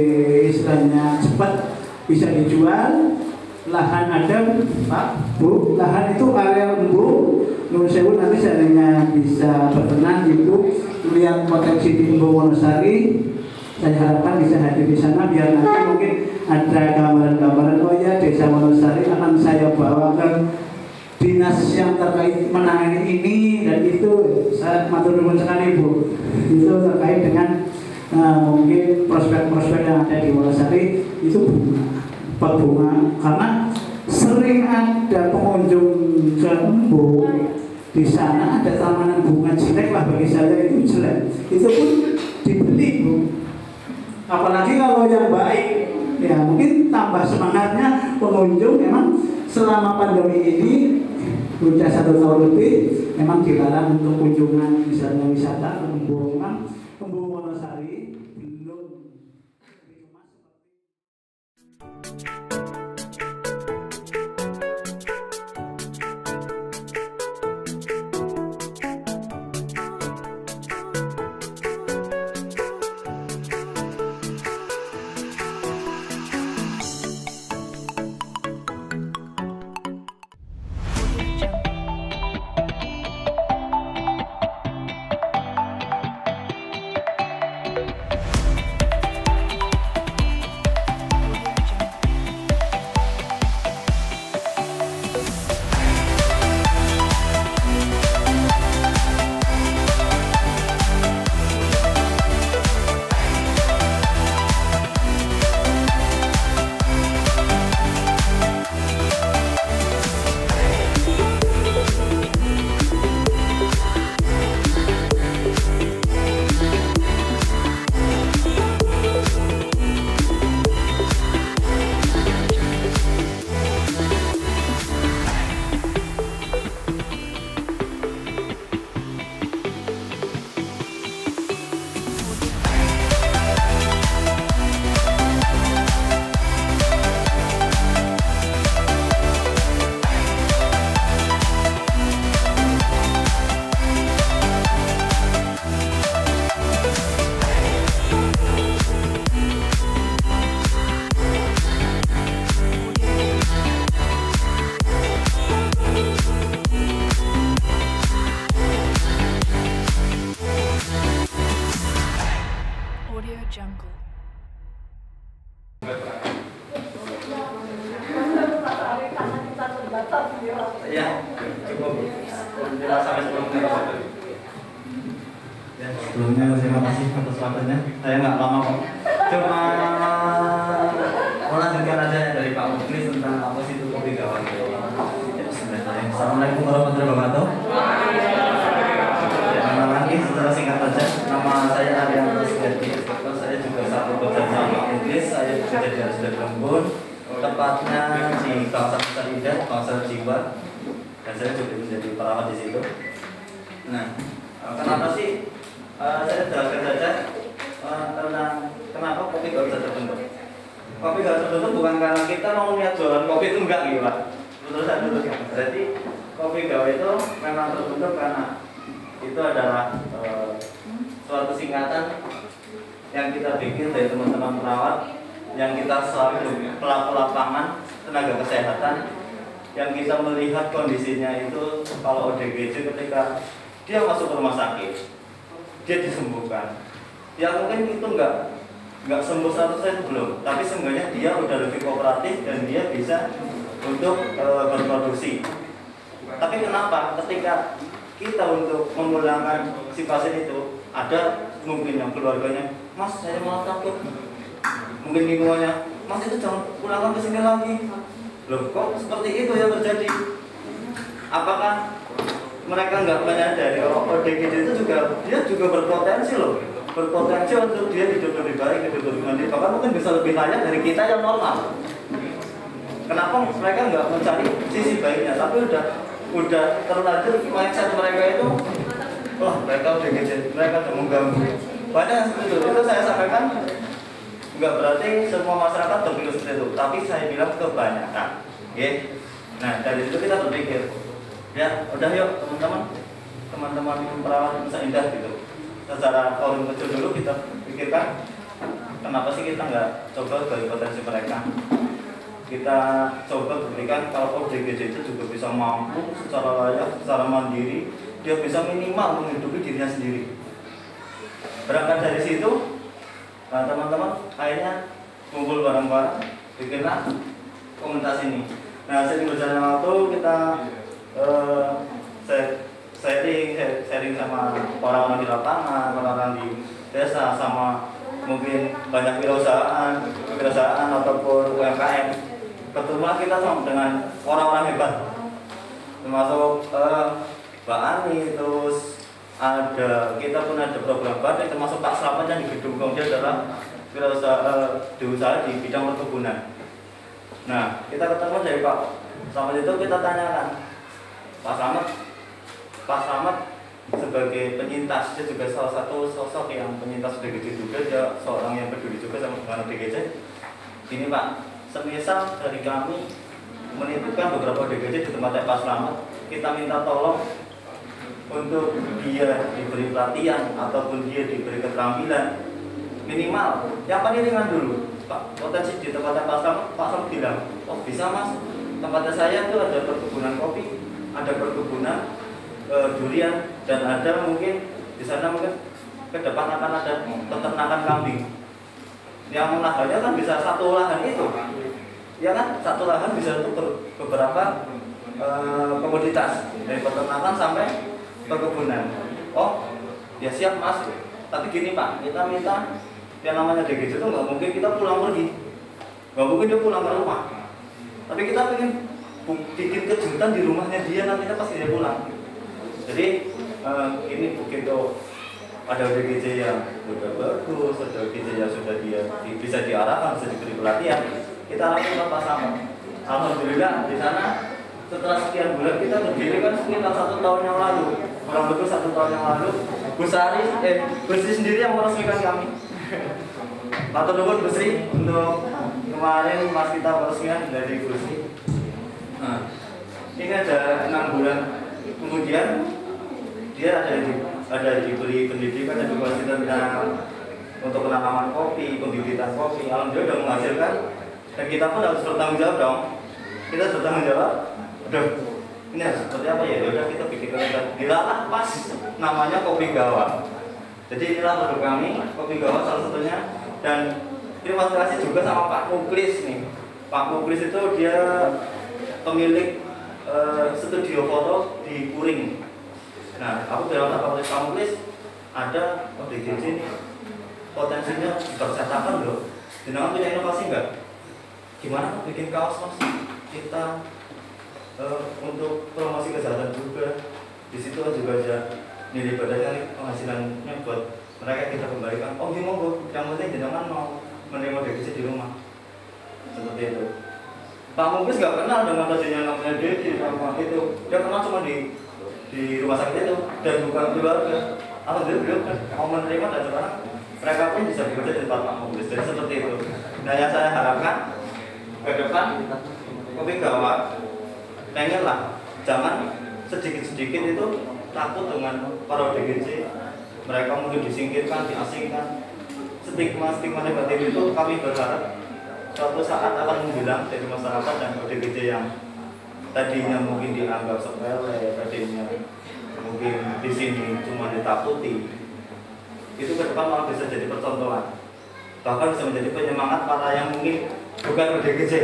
istilahnya cepat bisa dijual. Lahan ada, Pak, Bu, lahan itu area embung. Menurut saya nanti seandainya bisa berkenan gitu, melihat potensi di Embung Wonosari, saya harapkan bisa hadir di sana biar nanti mungkin ada gambaran-gambaran, oh ya Desa Wonosari akan saya bawa ke dinas yang terkait menangani ini dan itu. Saya matur nuwun sekali Bu, itu terkait dengan mungkin prospek-prospek yang ada di Wonosari itu bunga, karena sering ada pengunjung ke Embung, di sana ada tanaman bunga jelek lah, bagi saya itu jelek, itu pun dibeli Bu. Apalagi kalau yang baik, ya mungkin tambah semangatnya pengunjung. Memang selama pandemi ini sudah 1 tahun lebih memang dilarang untuk kunjungan misalnya wisata ke Embung Wonosari belum. Ya, cukup 5-10 menit. Ya, sebelumnya terima kasih atas waktunya. Saya nggak lama kok. Cuma melanjutkan aja dari Pak Muklis Assalamualaikum warahmatullahi wabarakatuh. Nama lagi secara singkat saja. Nama saya Aryan Rusdiadi. Saya juga satu pekerja sama Inggris. Saya bekerja di Asdaq Lembun, tepatnya di kawasan Besar Indah, kawasan Jiwa. Dan saya juga menjadi perawat di situ. Nah, kenapa sih saya jelaskan saja tentang kenapa kopi gak bisa terbentuk? Kopi gak terbentuk bukan karena kita mau niat jualan kopi itu enggak gitu Pak. Terusan dulu. Jadi kopi gawa itu memang terbentuk karena itu adalah suatu singkatan yang kita bikin dari teman-teman perawat, yang kita selalu pelaku lapangan, tenaga kesehatan, yang kita melihat kondisinya itu kalau ODGJ ketika dia masuk ke rumah sakit, dia disembuhkan. Ya mungkin itu nggak sembuh 100% belum, tapi seenggaknya dia udah lebih kooperatif dan dia bisa untuk berproduksi. Tapi kenapa ketika kita untuk memulangkan si pasien itu, ada mungkin yang keluarganya, Mas saya malah takut, mungkin lingkungannya, Mas itu jangan pulangkan ke sini lagi. Loh kok seperti itu yang terjadi? Apakah mereka nggak menyadari kalau ODGJ itu dia juga berpotensi loh, berpotensi untuk dia hidup lebih baik, hidup lebih mandiri, bahkan mungkin bisa lebih layak dari kita yang normal. Kenapa mereka nggak mencari sisi baiknya? Tapi udah terlanjur mindset mereka itu, wah mereka ODGJ, mereka udah mengganggu. Padahal itu saya sampaikan nggak berarti semua masyarakat berpikir seperti itu, tapi saya bilang kebanyakan. Okay? Nah dari situ kita berpikir, ya udah yuk teman-teman perawat Nusa Indah gitu. Secara forum kecil dulu kita pikirkan, kenapa sih kita nggak coba gali potensi mereka? Kita coba berikan kalau ODGJ itu juga bisa mampu secara layak, secara mandiri, dia bisa minimal menghidupi dirinya sendiri. Berangkat dari situ, nah teman-teman akhirnya kumpul bareng-bareng, bikinlah komunitas ini. Nah sering berjalan waktu kita sharing sama orang-orang di lapangan, orang-orang di desa, sama mungkin banyak wirausahaan ataupun UMKM. Ketemulah kita dengan orang-orang hebat, termasuk Mbak Ani, terus kita pun ada program batik, termasuk Pak Slamet yang di Gedung Gong, dia adalah diusaha di bidang perkebunan. Nah kita ketemu dari Pak Slamet itu, kita tanyakan Pak Slamet sebagai penyintas, dia juga salah satu sosok yang penyintas ODGJ juga, dia seorang yang peduli juga sama dengan ODGJ. Ini Pak, semisal dari kami menitipkan beberapa ODGJ di tempatnya Pak Slamet, kita minta tolong untuk dia diberi pelatihan ataupun dia diberi keterampilan minimal yang paling ringan dulu. Pak, potensi di tempatnya Pak Slamet bilang, oh bisa Mas, tempatnya saya itu ada perkebunan kopi, ada perkebunan durian, dan ada mungkin di sana mungkin ke depan akan ada peternakan kambing. Yang lahannya kan bisa satu lahan itu, ya kan, satu lahan bisa untuk beberapa komoditas dari peternakan sampai perkebunan. Oh, ya siap Mas. Tapi gini Pak, kita minta yang namanya DGJ itu nggak mungkin kita pulang pergi, nggak mungkin dia pulang ke rumah. Tapi kita ingin bikin kejutan di rumahnya dia nantinya pasti dia pulang. Jadi ini begitu ada ODGJ yang sudah bagus, ada ODGJ yang sudah bisa diarahkan, bisa diberi pelatihan, kita lakukan Pak Slamet. Alhamdulillah di sana setelah sekian bulan kita berdiri kan sekitar 1 tahun yang lalu, kurang lebih 1 tahun yang lalu, Bu Sri sendiri yang meresmikan kami. Matur nuwun Bu Sri untuk kemarin pas kita peresmian dari Bu Sri. Nah, ini ada 6 bulan kemudian dia ada diberi pendidikan dan edukasi tentang untuk penanaman kopi, pembibitan kopi. Alhamdulillah sudah menghasilkan, dan kita pun harus bertanggung jawab dong. Kita harus bertanggung jawab. Udah, ini harus seperti apa ya? Udah kita bikin dilalah pas namanya Kopi Gawa. Jadi inilah produk kami, Kopi Gawa salah satunya. Dan terima kasih juga sama Pak Muklis nih. Pak Muklis itu dia pemilik studio foto di Puring. Nah, aku bilang Pak Muklis ada ODGJ ini potensinya dipercetakan loh. Jenengan punya inovasi enggak? Gimana bikin kaos Mas? Kita untuk promosi kesehatan juga. Di situ juga ada nilai ibadahnya, penghasilannya buat mereka kita kembalikan. Oh iya monggo, yang penting jangan mau menerima DGC di rumah. Seperti itu. Pak Mungkis nggak kenal dengan pasiennya namanya DG sama itu. Dia kenal cuma di rumah sakit itu dan bukan keluarga. Alhamdulillah beliau mau menerima dan sekarang mereka pun bisa bekerja di tempat Pak Mungkis. Jadi seperti itu. Nah yang saya harapkan ke depan Kopi Gawat pengenlah jangan sedikit-sedikit itu takut dengan para DGC. Mereka mungkin disingkirkan, diasingkan. Stigma negatif itu kami berharap suatu saat akan menghilang dari masyarakat dan DGC yang tadinya mungkin dianggap sepele, tadinya mungkin di sini cuma ditakuti. Itu ke depan malah bisa jadi percontohan. Bahkan bisa menjadi penyemangat para yang mungkin bukan DGC.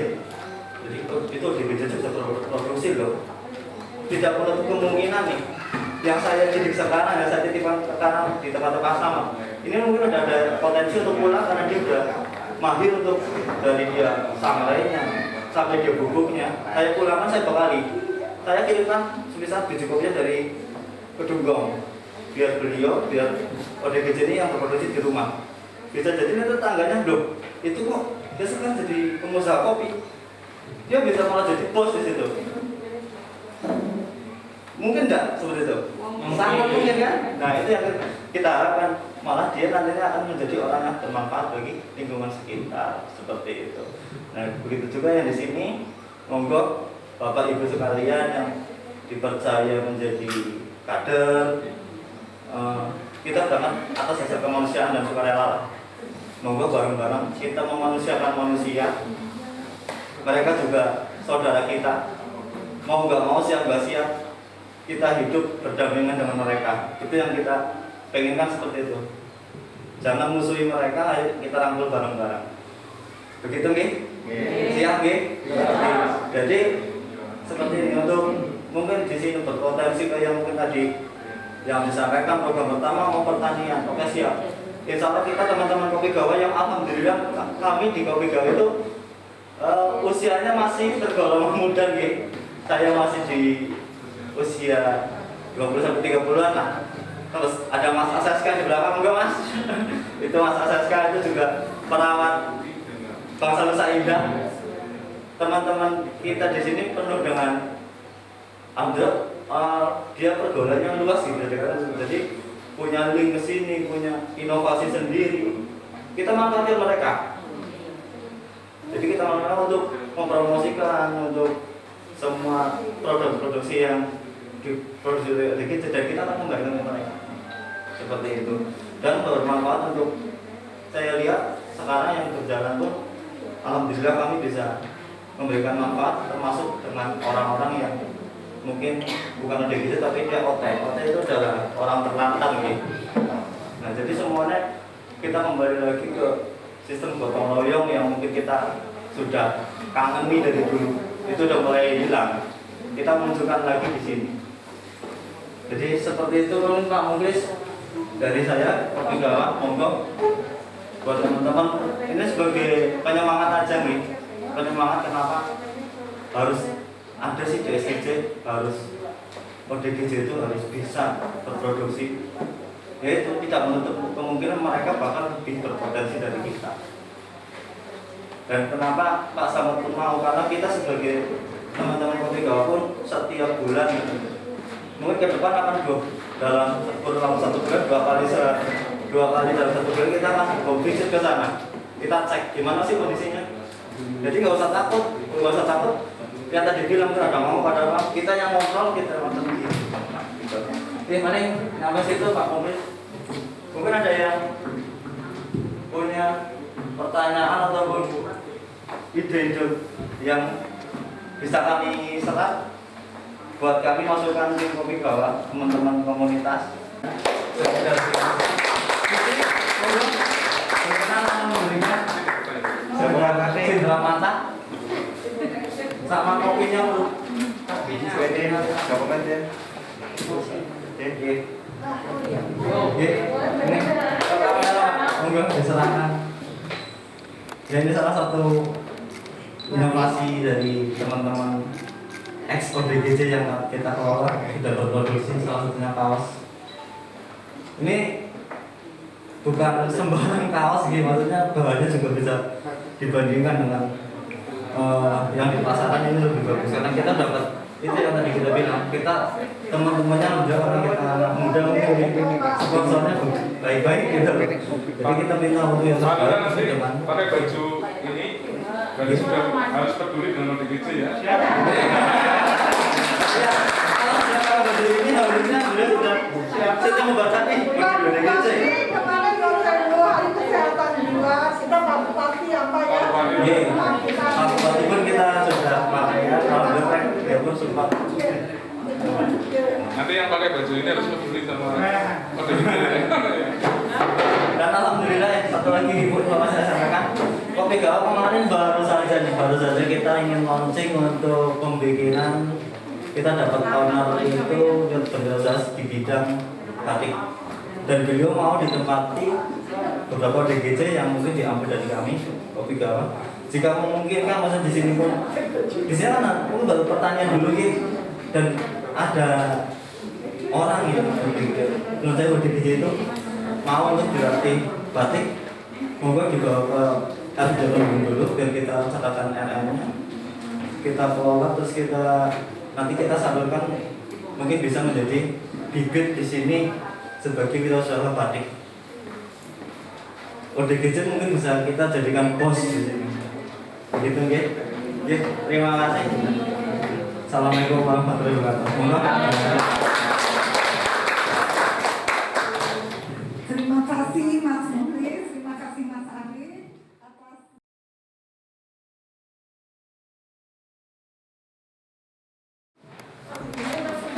Jadi itu DGC bisa produksi loh. Tidak menutup kemungkinan nih. Yang saya didik sekarang, yang saya titipkan sekarang di tempat-tempat sama. Ini mungkin udah ada potensi untuk pulang karena dia udah mahir untuk dari dia samarainya sampai dia bubuknya. Saya pulangkan saya bekali. Saya kirimkan semisal biji kopinya dari Kedunggong. Biar beliau, biar ODGJ ini yang berproduksi di rumah. Bisa jadi nanti tetangganya belum. Itu kok dia sekarang jadi pengusaha kopi. Dia bisa malah jadi bos di situ. Mungkin enggak seperti itu? Sangat mungkin kan? Nah itu yang kita harapkan. Malah dia nantinya akan menjadi orang yang bermanfaat bagi lingkungan sekitar. Seperti itu. Nah begitu juga yang di sini. Monggo Bapak Ibu sekalian yang dipercaya menjadi kader. Kita berangkat atas dasar kemanusiaan dan sukarela. Monggo bareng-bareng kita memanusiakan manusia. Mereka juga saudara kita. Mau nggak mau, siap nggak siap, kita hidup berdampingan dengan mereka. Itu yang kita penginkan seperti itu. Jangan musuhi mereka, ayo kita rangkul bareng-bareng. Begitu nggih? Siap nggih? Jadi seperti ini, untuk mungkin di sini berpotensi kayak mungkin tadi yang disampaikan program pertama mau pertanian. Oke siap. Insya Allah kita teman-teman Kopi Gawa yang alhamdulillah kami di Kopi Gawa itu usianya masih tergolong muda nggih. Saya masih di usia 20-30-an lah. Terus ada Mas Aseska di belakang juga Mas. Itu Mas Aseska itu juga perawat Bangsa Nusa Indah. Teman-teman kita di sini penuh dengan dia pergaulannya luas gitu. Jadi punya link ke sini, punya inovasi sendiri. Kita manfaatkan mereka. Jadi kita manfaatkan untuk mempromosikan untuk semua produksi yang diproduksi oleh kita, dan kita akan membagikan mereka seperti itu dan bermanfaat untuk, saya lihat sekarang yang berjalan pun alhamdulillah kami bisa memberikan manfaat termasuk dengan orang-orang yang mungkin bukan ODGJ tapi dia OT itu adalah orang terlantar gitu. Nah jadi semuanya kita kembali lagi ke sistem gotong royong yang mungkin kita sudah kangeni dari dulu. Itu udah mulai hilang. Kita munculkan lagi di sini. Jadi seperti itu Pak Mungkis dari saya, Kopi Gawa, monggo buat teman-teman. Ini sebagai penyemangat aja nih. Penyemangat kenapa harus ada sih DSGJ, harus ODGJ itu harus bisa berproduksi. Yaitu tidak menutup kemungkinan mereka bahkan lebih berpotensi dari kita. Dan kenapa Pak Samad pun mau? Karena kita sebagai teman-teman Kopi Gawa pun setiap bulan mungkin ke depan akan dalam satu bulan dua kali dalam satu bulan kita akan visit ke sana. Kita cek gimana sih kondisinya. Jadi nggak usah takut. Yang tadi bilang ada mau pada apa? Kita yang kontrol, kita macam gitu. Mana yang sampai situ Pak Mungkis? Mungkin ada yang punya pertanyaan ataupun ide-ide yang bisa kami serap buat kami masukkan tim Kopi Gawa, teman-teman komunitas. Cindra mata sama kopinya lu. Dokumen ya. Mungkin diserahkan. Ya ini salah satu inovasi dari teman-teman ex ODGJ yang kita kelola sudah berproduksi salah satunya kaos. Ini bukan sembarang kaos gitu, maksudnya bahannya juga bisa dibandingkan dengan yang di pasaran ini lebih bagus karena kita dapat itu yang tadi kita bilang, kita teman-temannya udah orang kita muda mungkin sponsornya baik-baik gitu. Jadi kita minta untuk yang Saudara terbaik nanti teman. pakai baju ini, berarti sudah harus peduli dengan ODGJ ya. Ya, kalau baju ini harusnya sudah kita membaca nih baju ODGJ. Kemarin baru saya dua hari kesehatan juga, kita pasti apa ya? Iya, Pak pun kita sudah makanya kalau geprek dia pun sempat. Nanti yang pakai baju ini harus peduli sama ODGJ. Dan alhamdulillah ya, satu lagi ibu bapak saya sampaikan, Kopi Gawa kemarin baru saja kita ingin launching untuk pembikinan. Kita dapat owner itu yang berjasa di bidang batik dan beliau mau ditempati beberapa DGC yang mungkin diambil dari kami Kopi Gawa. Jika memungkinkan masa di sini pun di sana pun baru pertanyaan dulu gitu dan ada orang yang menurut saya DGC itu mau untuk dilatih batik, monggo dibawa ke RDM dulu biar kita catatkan RM-nya, kita kelola terus kita nanti kita salurkan mungkin bisa menjadi bibit di sini sebagai wirausaha batik. ODGJ mungkin bisa kita jadikan bos di sini. Begitu nggih? Nggih, terima kasih. Assalamualaikum warahmatullahi wabarakatuh. Terima kasih Mas Mulis, terima kasih Mas Ari atas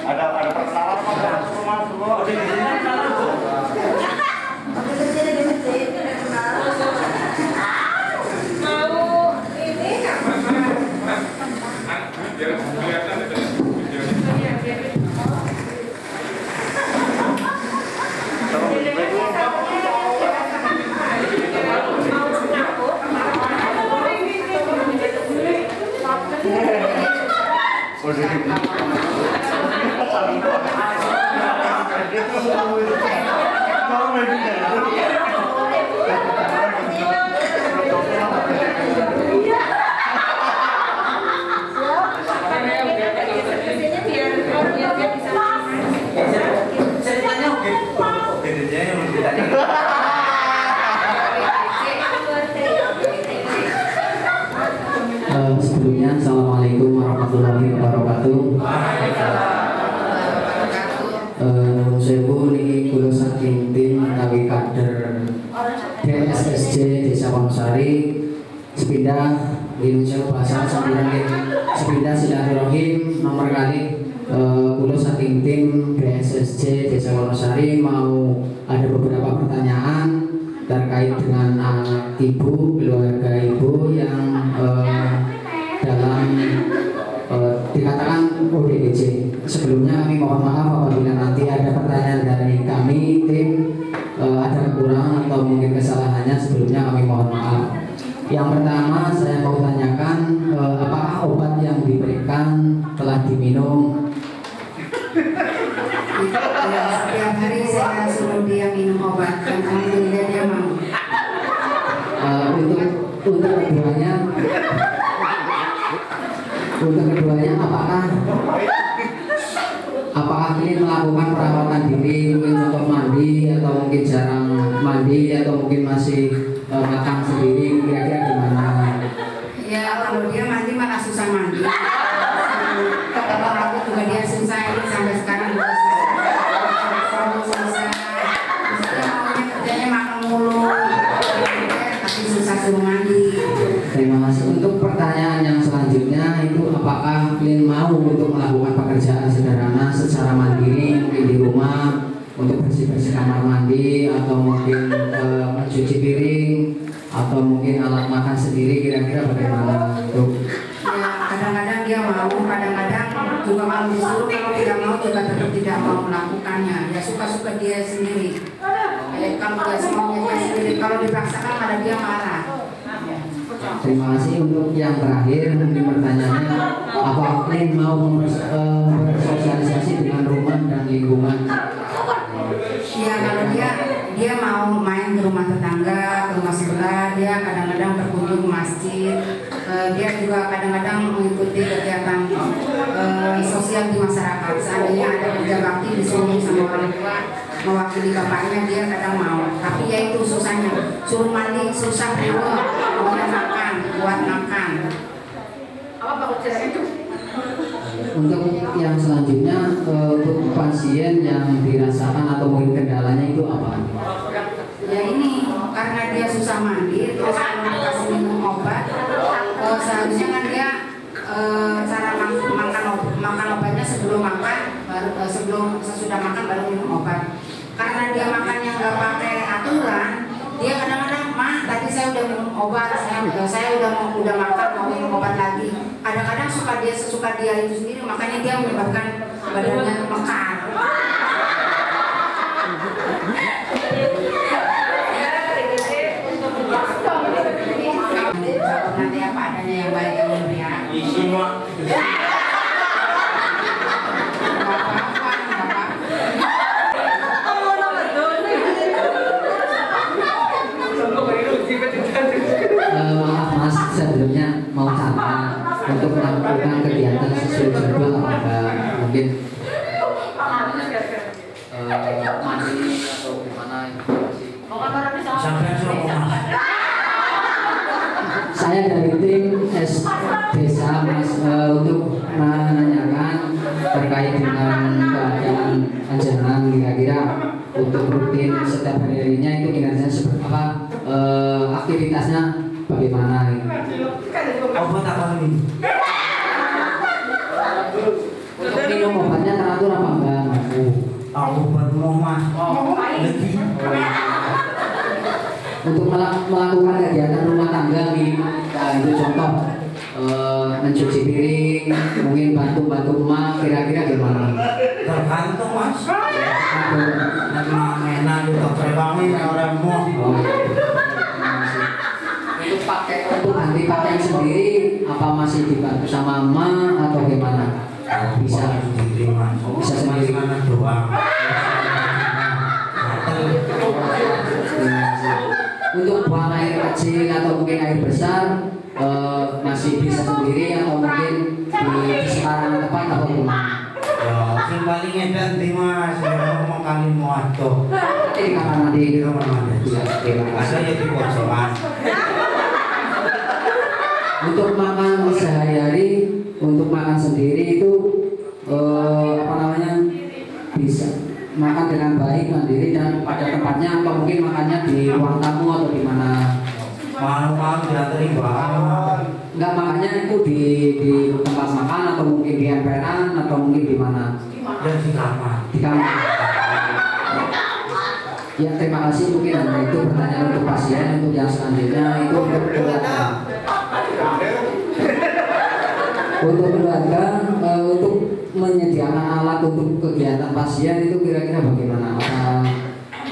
Ada perkenalan Mas semua. Biar kelihatan itu videonya. Ceritanya oke. ODGJ yang ceritanya. Sebelumnya Assalamualaikum warahmatullahi wabarakatuh. Saya niki kula saking tim utawi kader DSSJ Desa Wonosari sepindah Indonesia bahasa sambilan sepindah silaturahim nomor kali kula saking tim DSSJ Desa Wonosari mau ada beberapa pertanyaan terkait dengan anak ibu, keluarga ibu yang dalam dikatakan ODGJ. Sebelumnya kami mohon maaf apabila nanti ada pertanyaan dari kami tim ada kekurangan atau mungkin kesalahannya, sebelumnya kami mohon maaf. Yang pertama saya mau tanyakan apakah obat yang diberikan telah diminum? Ya, setiap hari saya suruh dia minum obat dan alhamdulillah dia mau. Untuk keduanya apakah ingin melakukan perawatan diri, mungkin contoh mandi atau mungkin jarang mandi atau mungkin masih makan sendiri, kira-kira gimana? Ya kalau dia mandi malah susah mandi. Kalau aku juga dia susah ini sampai sekarang juga susah. Dia maunya kerjanya makan mulu, tapi susah suruh mandi. Terima kasih. Untuk pertanyaan yang selanjutnya itu apakah kalian mau untuk melakukan pekerjaan sederhana secara mandiri mungkin di rumah untuk bersih-bersih kamar mandi atau mungkin mencuci piring atau mungkin alat makan sendiri, kira-kira bagaimana untuk? Ya kadang-kadang dia mau, kadang-kadang juga kalau disuruh, kalau tidak mau juga tetap tidak mau melakukannya. Ya suka-suka dia sendiri. Kalau dia semaunya dia sendiri, kalau dipaksakan malah dia marah. Terima kasih. Untuk yang terakhir mungkin pertanyaannya, apa Klin mau bersosialisasi dengan rumah dan lingkungan? Ya kalau dia mau main ke rumah tetangga, ke rumah sebelah, dia kadang-kadang berkunjung ke masjid. Dia juga kadang-kadang mengikuti kegiatan sosial di masyarakat. Seandainya ada kerja bakti disuruh sama orang tua mewakili bapaknya, dia kadang mau. Tapi ya itu susahnya, suruh mandi susah juga, maunya makan, buat makan. Apa Pak Ucap itu? Untuk yang selanjutnya, untuk pasien yang dirasakan atau mungkin kendalanya itu apa? Ya ini karena dia susah mandi, terus kalau dikasih minum obat, seharusnya kan dia cara makan obatnya sebelum makan, baru sesudah makan baru minum obat. Karena dia makannya nggak pakai aturan, dia kadang-kadang tadi saya udah minum obat, saya udah makan mau minum obat lagi. Kadang-kadang sesuka dia itu sendiri, makanya dia menyebabkan badannya mekar. Nanti apa adanya yang baik yang mulia. Maaf Mas, sebelumnya mau tanya untuk melakukan kegiatan sesuai jadwal apakah mungkin mandi atau gimana informasi? Saya dari tim S Desa Mas untuk menanyakan terkait dengan keadaan panjenengan kira-kira untuk rutin setiap harinya itu kinerjanya seperti apa, aktivitasnya bagaimana? Obat apa ini? Untuk minum obatnya teratur apa enggak? Obat mau mas. Lebih. Untuk melakukan kegiatan rumah tangga nih, itu contoh mencuci piring, mungkin bantu emak, kira-kira gimana? Tergantung mas. Enak juga terbangin orang mau. Untuk ganti pakaian sendiri, apa masih dibantu sama emak atau gimana? Bisa sendiri mas. Bisa sendiri. Mana doang. Untuk buang air kecil atau mungkin air besar, masih bisa sendiri atau mungkin di sekarang tempat atau gimana? Ya, sing paling edan di mas, ngomong kali mau atuh. Nanti di kamar mandi. Di kamar mandi. Ya, terima kasih. Ada ya di pojokan. Untuk makan sehari-hari, untuk makan sendiri itu apa namanya, bisa makan dengan baik mandiri dan pada tempatnya atau mungkin makannya di ruang tamu atau di mana? Malam-malam diantarin banget. Enggak, makannya itu di tempat makan atau mungkin di emperan atau mungkin di mana? Ya di kamar. Di kamar. Ya, terima kasih. Mungkin hanya itu pertanyaan untuk pasien. Untuk yang selanjutnya itu untuk keluarga. Untuk keluarga, untuk menyediakan alat untuk kegiatan pasien itu kira-kira bagaimana? Apakah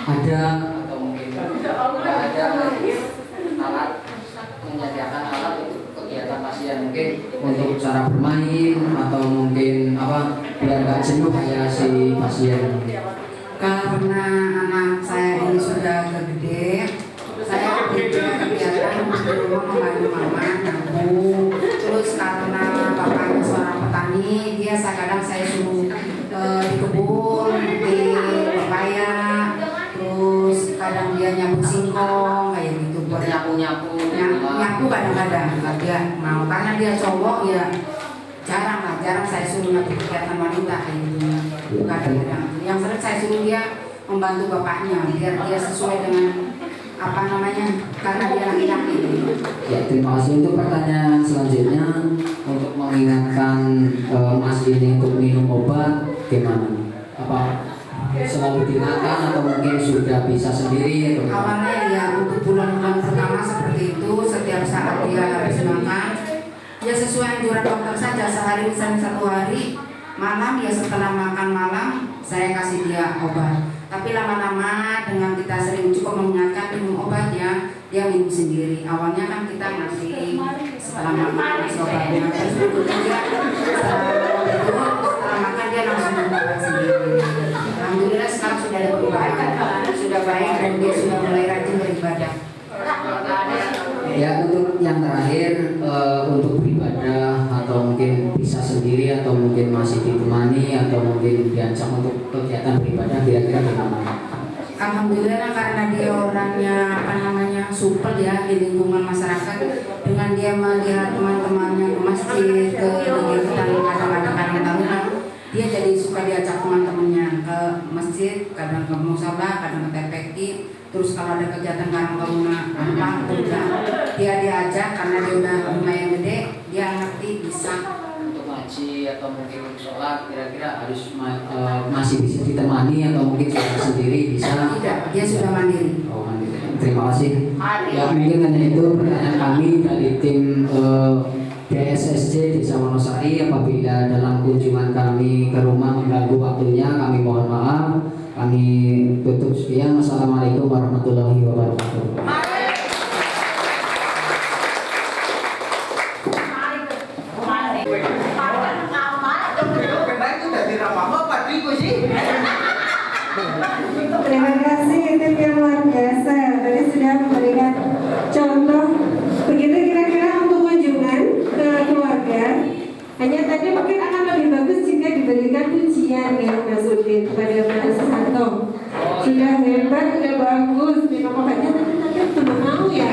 ada atau mungkin tidak ada alat, menyediakan alat untuk kegiatan pasien, mungkin untuk cara bermain atau mungkin apa biar nggak jenuh kayak si pasien? Karena anak saya ini sudah gede, saya punya kegiatan di rumah membantu mama nabung. Terus karena bapaknya seorang petani, saya kadang saya suruh di kebun, di pepaya, terus kadang dia nyapu singkong kayak gitu buat nyapu kadang-kadang nggak dia mau karena dia cowok ya jarang saya suruh nyapu kegiatan wanita kayak gitu kadang-kadang. Yang sering saya suruh dia membantu bapaknya biar dia sesuai dengan apa namanya karena dia laki-laki. Ya, terima kasih. Untuk pertanyaan selanjutnya untuk mengingatkan Mas ini untuk minum obat gimana? Apa selalu diingatkan atau mungkin sudah bisa sendiri? Atau awalnya ya untuk bulan-bulan pertama seperti itu, setiap saat dia habis makan ya sesuai anjuran dokter saja, sehari misalnya 1 hari malam ya setelah makan malam saya kasih dia obat. Tapi lama-lama dengan kita sering cukup mengingatkan minum obat ya, dia minum sendiri. Awalnya kan kita ngasih setelah makan obatnya, terus berikutnya dia setelah makan dia langsung minum sendiri. Alhamdulillah sekarang sudah ada perubahan, sudah baik dan dia sudah mulai rajin beribadah. Ya, untuk yang terakhir untuk beribadah atau mungkin bisa sendiri atau mungkin masih ditemani atau mungkin diajak untuk kegiatan beribadah kira-kira bagaimana? Alhamdulillah karena dia orangnya supel ya di lingkungan masyarakat, dengan dia melihat teman-temannya ke masjid, ke kegiatan kadang-kadang tahunan, dia jadi suka diajak teman-temannya ke masjid, kadang ke musabah, kadang ke TPQ. Terus kalau ada kegiatan karang taruna udah dia diajak karena dia udah lumayan gede, dia ngerti bisa. Untuk ngaji atau mungkin sholat kira-kira harus masih bisa ditemani atau mungkin sholat sendiri bisa? Tidak, dia sudah mandiri. Oh, mandiri. Terima kasih. Ya, mungkin hanya itu pertanyaan kami dari tim DSSC Desa Wonosari. Apabila dalam kunjungan kami ke rumah mengganggu waktunya, kami mohon maaf. Kami tutup sekian. Wassalamualaikum warahmatullahi wabarakatuh. Terima kasih tim yang luar biasa tadi sudah memberikan contoh begitu kira-kira untuk kunjungan ke keluarga. Hanya tadi mungkin akan lebih bagus jika diberikan pujian ya Mas Udin kepada Mas Susanto. Sudah hebat, sudah bagus, memang pokoknya nanti sudah mau ya.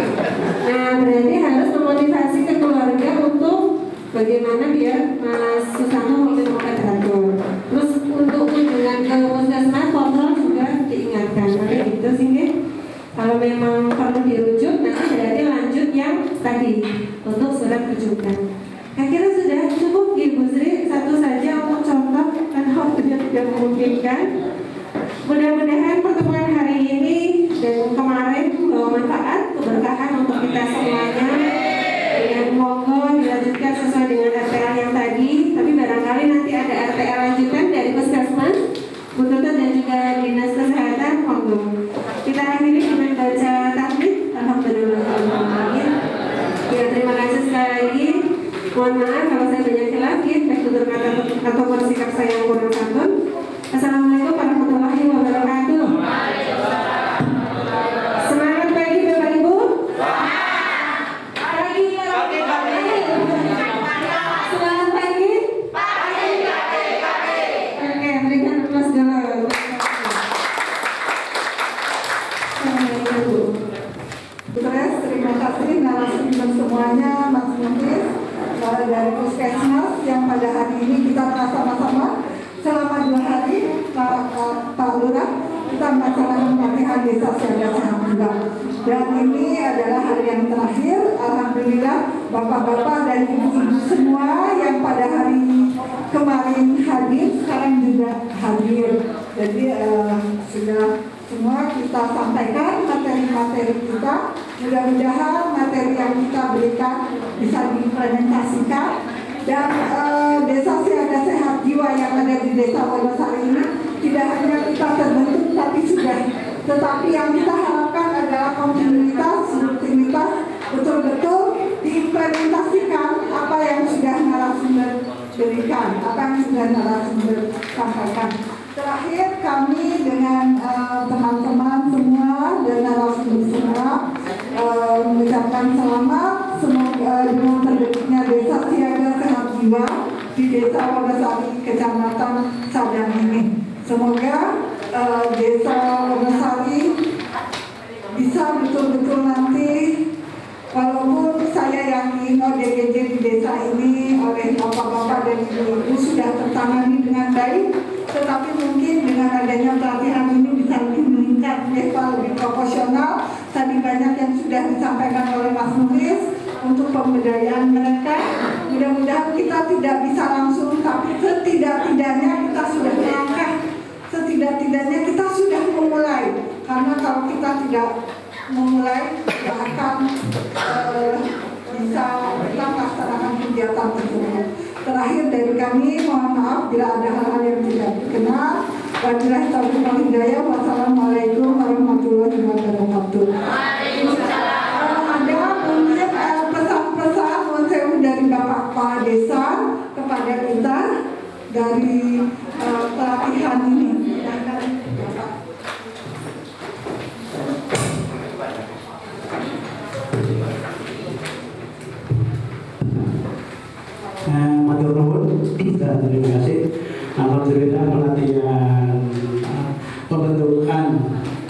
Nah berarti harus memotivasi ke keluarga untuk bagaimana biar Mas Susanto mungkin teratur. Terus untuk kunjungan ke puskesmas kontrol juga diingatkan. Oke gitu sih. Kalau memang perlu dirujuk nanti berarti lanjut yang tadi untuk surat rujukan. Akhirnya sudah cukup Ibu Sri, satu saja untuk contoh kan waktunya tidak memungkinkan. Mudah-mudahan pertemuan hari ini dan kemarin membawa manfaat, keberkahan untuk kita semuanya. Dan monggo dilanjutkan sesuai dengan RTL yang tadi. Tapi barangkali nanti ada RTL lanjutan dari Puskesmas, Bu Tutut dan juga Dinas Kesehatan. Monggo. Kita akhiri dengan baca takbir. Alhamdulillah. Ya, terima kasih sekali lagi. Mohon maaf kalau saya banyak khilaf, baik tutur kata ataupun sikap saya yang kurang santun. Assalamualaikum warahmatullahi wabarakatuh. Semangat pagi Bapak Ibu. Pagi. Semangat pagi. Oke, berikan aplaus dulu. Terima kasih narasumber semuanya, Mas Muhis. Dari Puskesmas yang pada hari ini kita bersama-sama selama 2 hari Pak Lurah kita melaksanakan pelatihan desa siaga sehat juga. Dan ini adalah hari yang terakhir. Alhamdulillah bapak-bapak dan ibu-ibu semua yang pada hari kemarin hadir sekarang juga hadir. Jadi sudah semua kita sampaikan materi-materi kita. Mudah-mudahan materi yang kita berikan bisa diimplementasikan dan desa siaga sehat jiwa yang ada di Desa Wonosari ini tidak hanya kita terbentuk tetapi yang kita harapkan adalah kontinuitas, rutinitas, betul-betul diimplementasikan apa yang sudah narasumber berikan, apa yang sudah narasumber sampaikan. Terakhir kami dengan teman-teman semua dan narasumber semua mengucapkan selamat semoga dengan terbitnya Desa Siaga Sehat Jiwa di Desa Wonosari Kecamatan Sadang ini. Semoga Desa Wonosari bisa betul-betul nanti, walaupun saya yakin ODGJ di desa ini oleh bapak-bapak dan ibu-ibu sudah tertangani dengan baik, tetapi mungkin dengan adanya pelatihan ini bisa lebih meningkat level lebih proporsional. Tadi banyak yang sudah disampaikan oleh Mas Muhis untuk pemberdayaan mereka. Mudah-mudahan kita tidak bisa langsung, tapi setidak-tidaknya kita sudah melangkah, setidak-tidaknya kita sudah memulai. Karena kalau kita tidak memulai, tidak akan bisa kita melaksanakan kegiatan tersebut. Terakhir dari kami, mohon maaf bila ada hal-hal yang tidak dikenal. Wabillahi taufiq wal hidayah. Wassalamualaikum warahmatullahi wabarakatuh.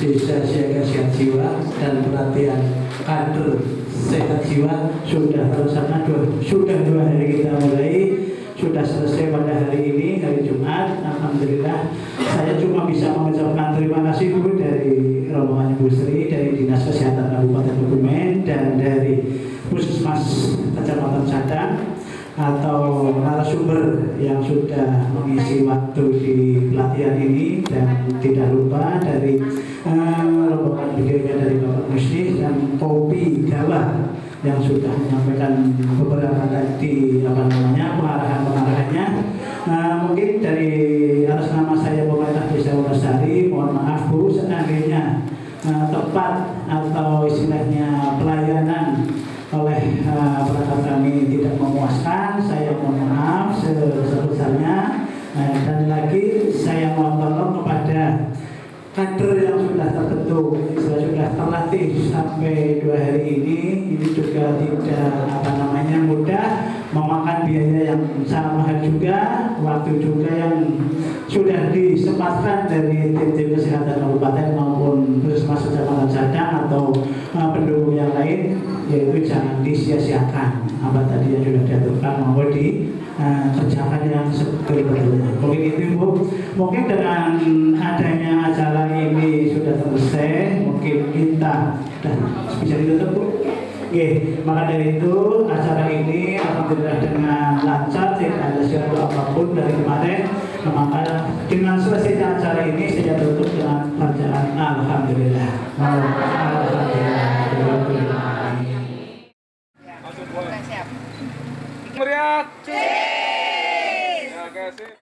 Desa Siaga Sehat Jiwa dan pelatihan kader sehat jiwa sudah terlaksana sudah 2 hari kita mulai, sudah selesai pada hari ini, hari Jumat. Alhamdulillah, saya cuma bisa mengucapkan terima kasih Bu dari rombongan Bu Sri, dari Dinas Kesehatan Kabupaten Kebumen, dan dari Puskesmas Kecamatan Sadang, atau narasumber yang sudah mengisi waktu di pelatihan ini, dan tidak lupa dari rombongan beliaunya dari Bapak Musli dan Kopi Gawa yang sudah menyampaikan beberapa tadi pengarahan-pengarahannya. Mungkin dari atas nama saya pemerintah Desa Wonosari, mohon maaf Bu, seandainya tepat atau istilahnya pelayanan oleh perangkat kami tidak memuaskan, saya mohon maaf sebesar-besarnya. Dan lagi saya mohon tolong kepada kader yang sudah terbentuk, sudah terlatih sampai 2 hari ini juga tidak mudah, memakan biaya yang sangat mahal juga, waktu juga yang sudah disempatkan dari tim-tim kesehatan kabupaten maupun Puskesmas Kecamatan Sadang atau pendukung yang lain, yaitu jangan disia-siakan apa tadi yang sudah diaturkan maupun kerjakan yang sebetul-betulnya. Mungkin itu Bu. Mungkin dengan adanya acara ini sudah selesai, mungkin kita sudah bisa ditutup Bu. Oke, maka dari itu acara ini alhamdulillah dengan lancar, tidak ada sesuatu apapun dari kemarin. Maka dengan selesainya acara ini saya tutup dengan bacaan alhamdulillah.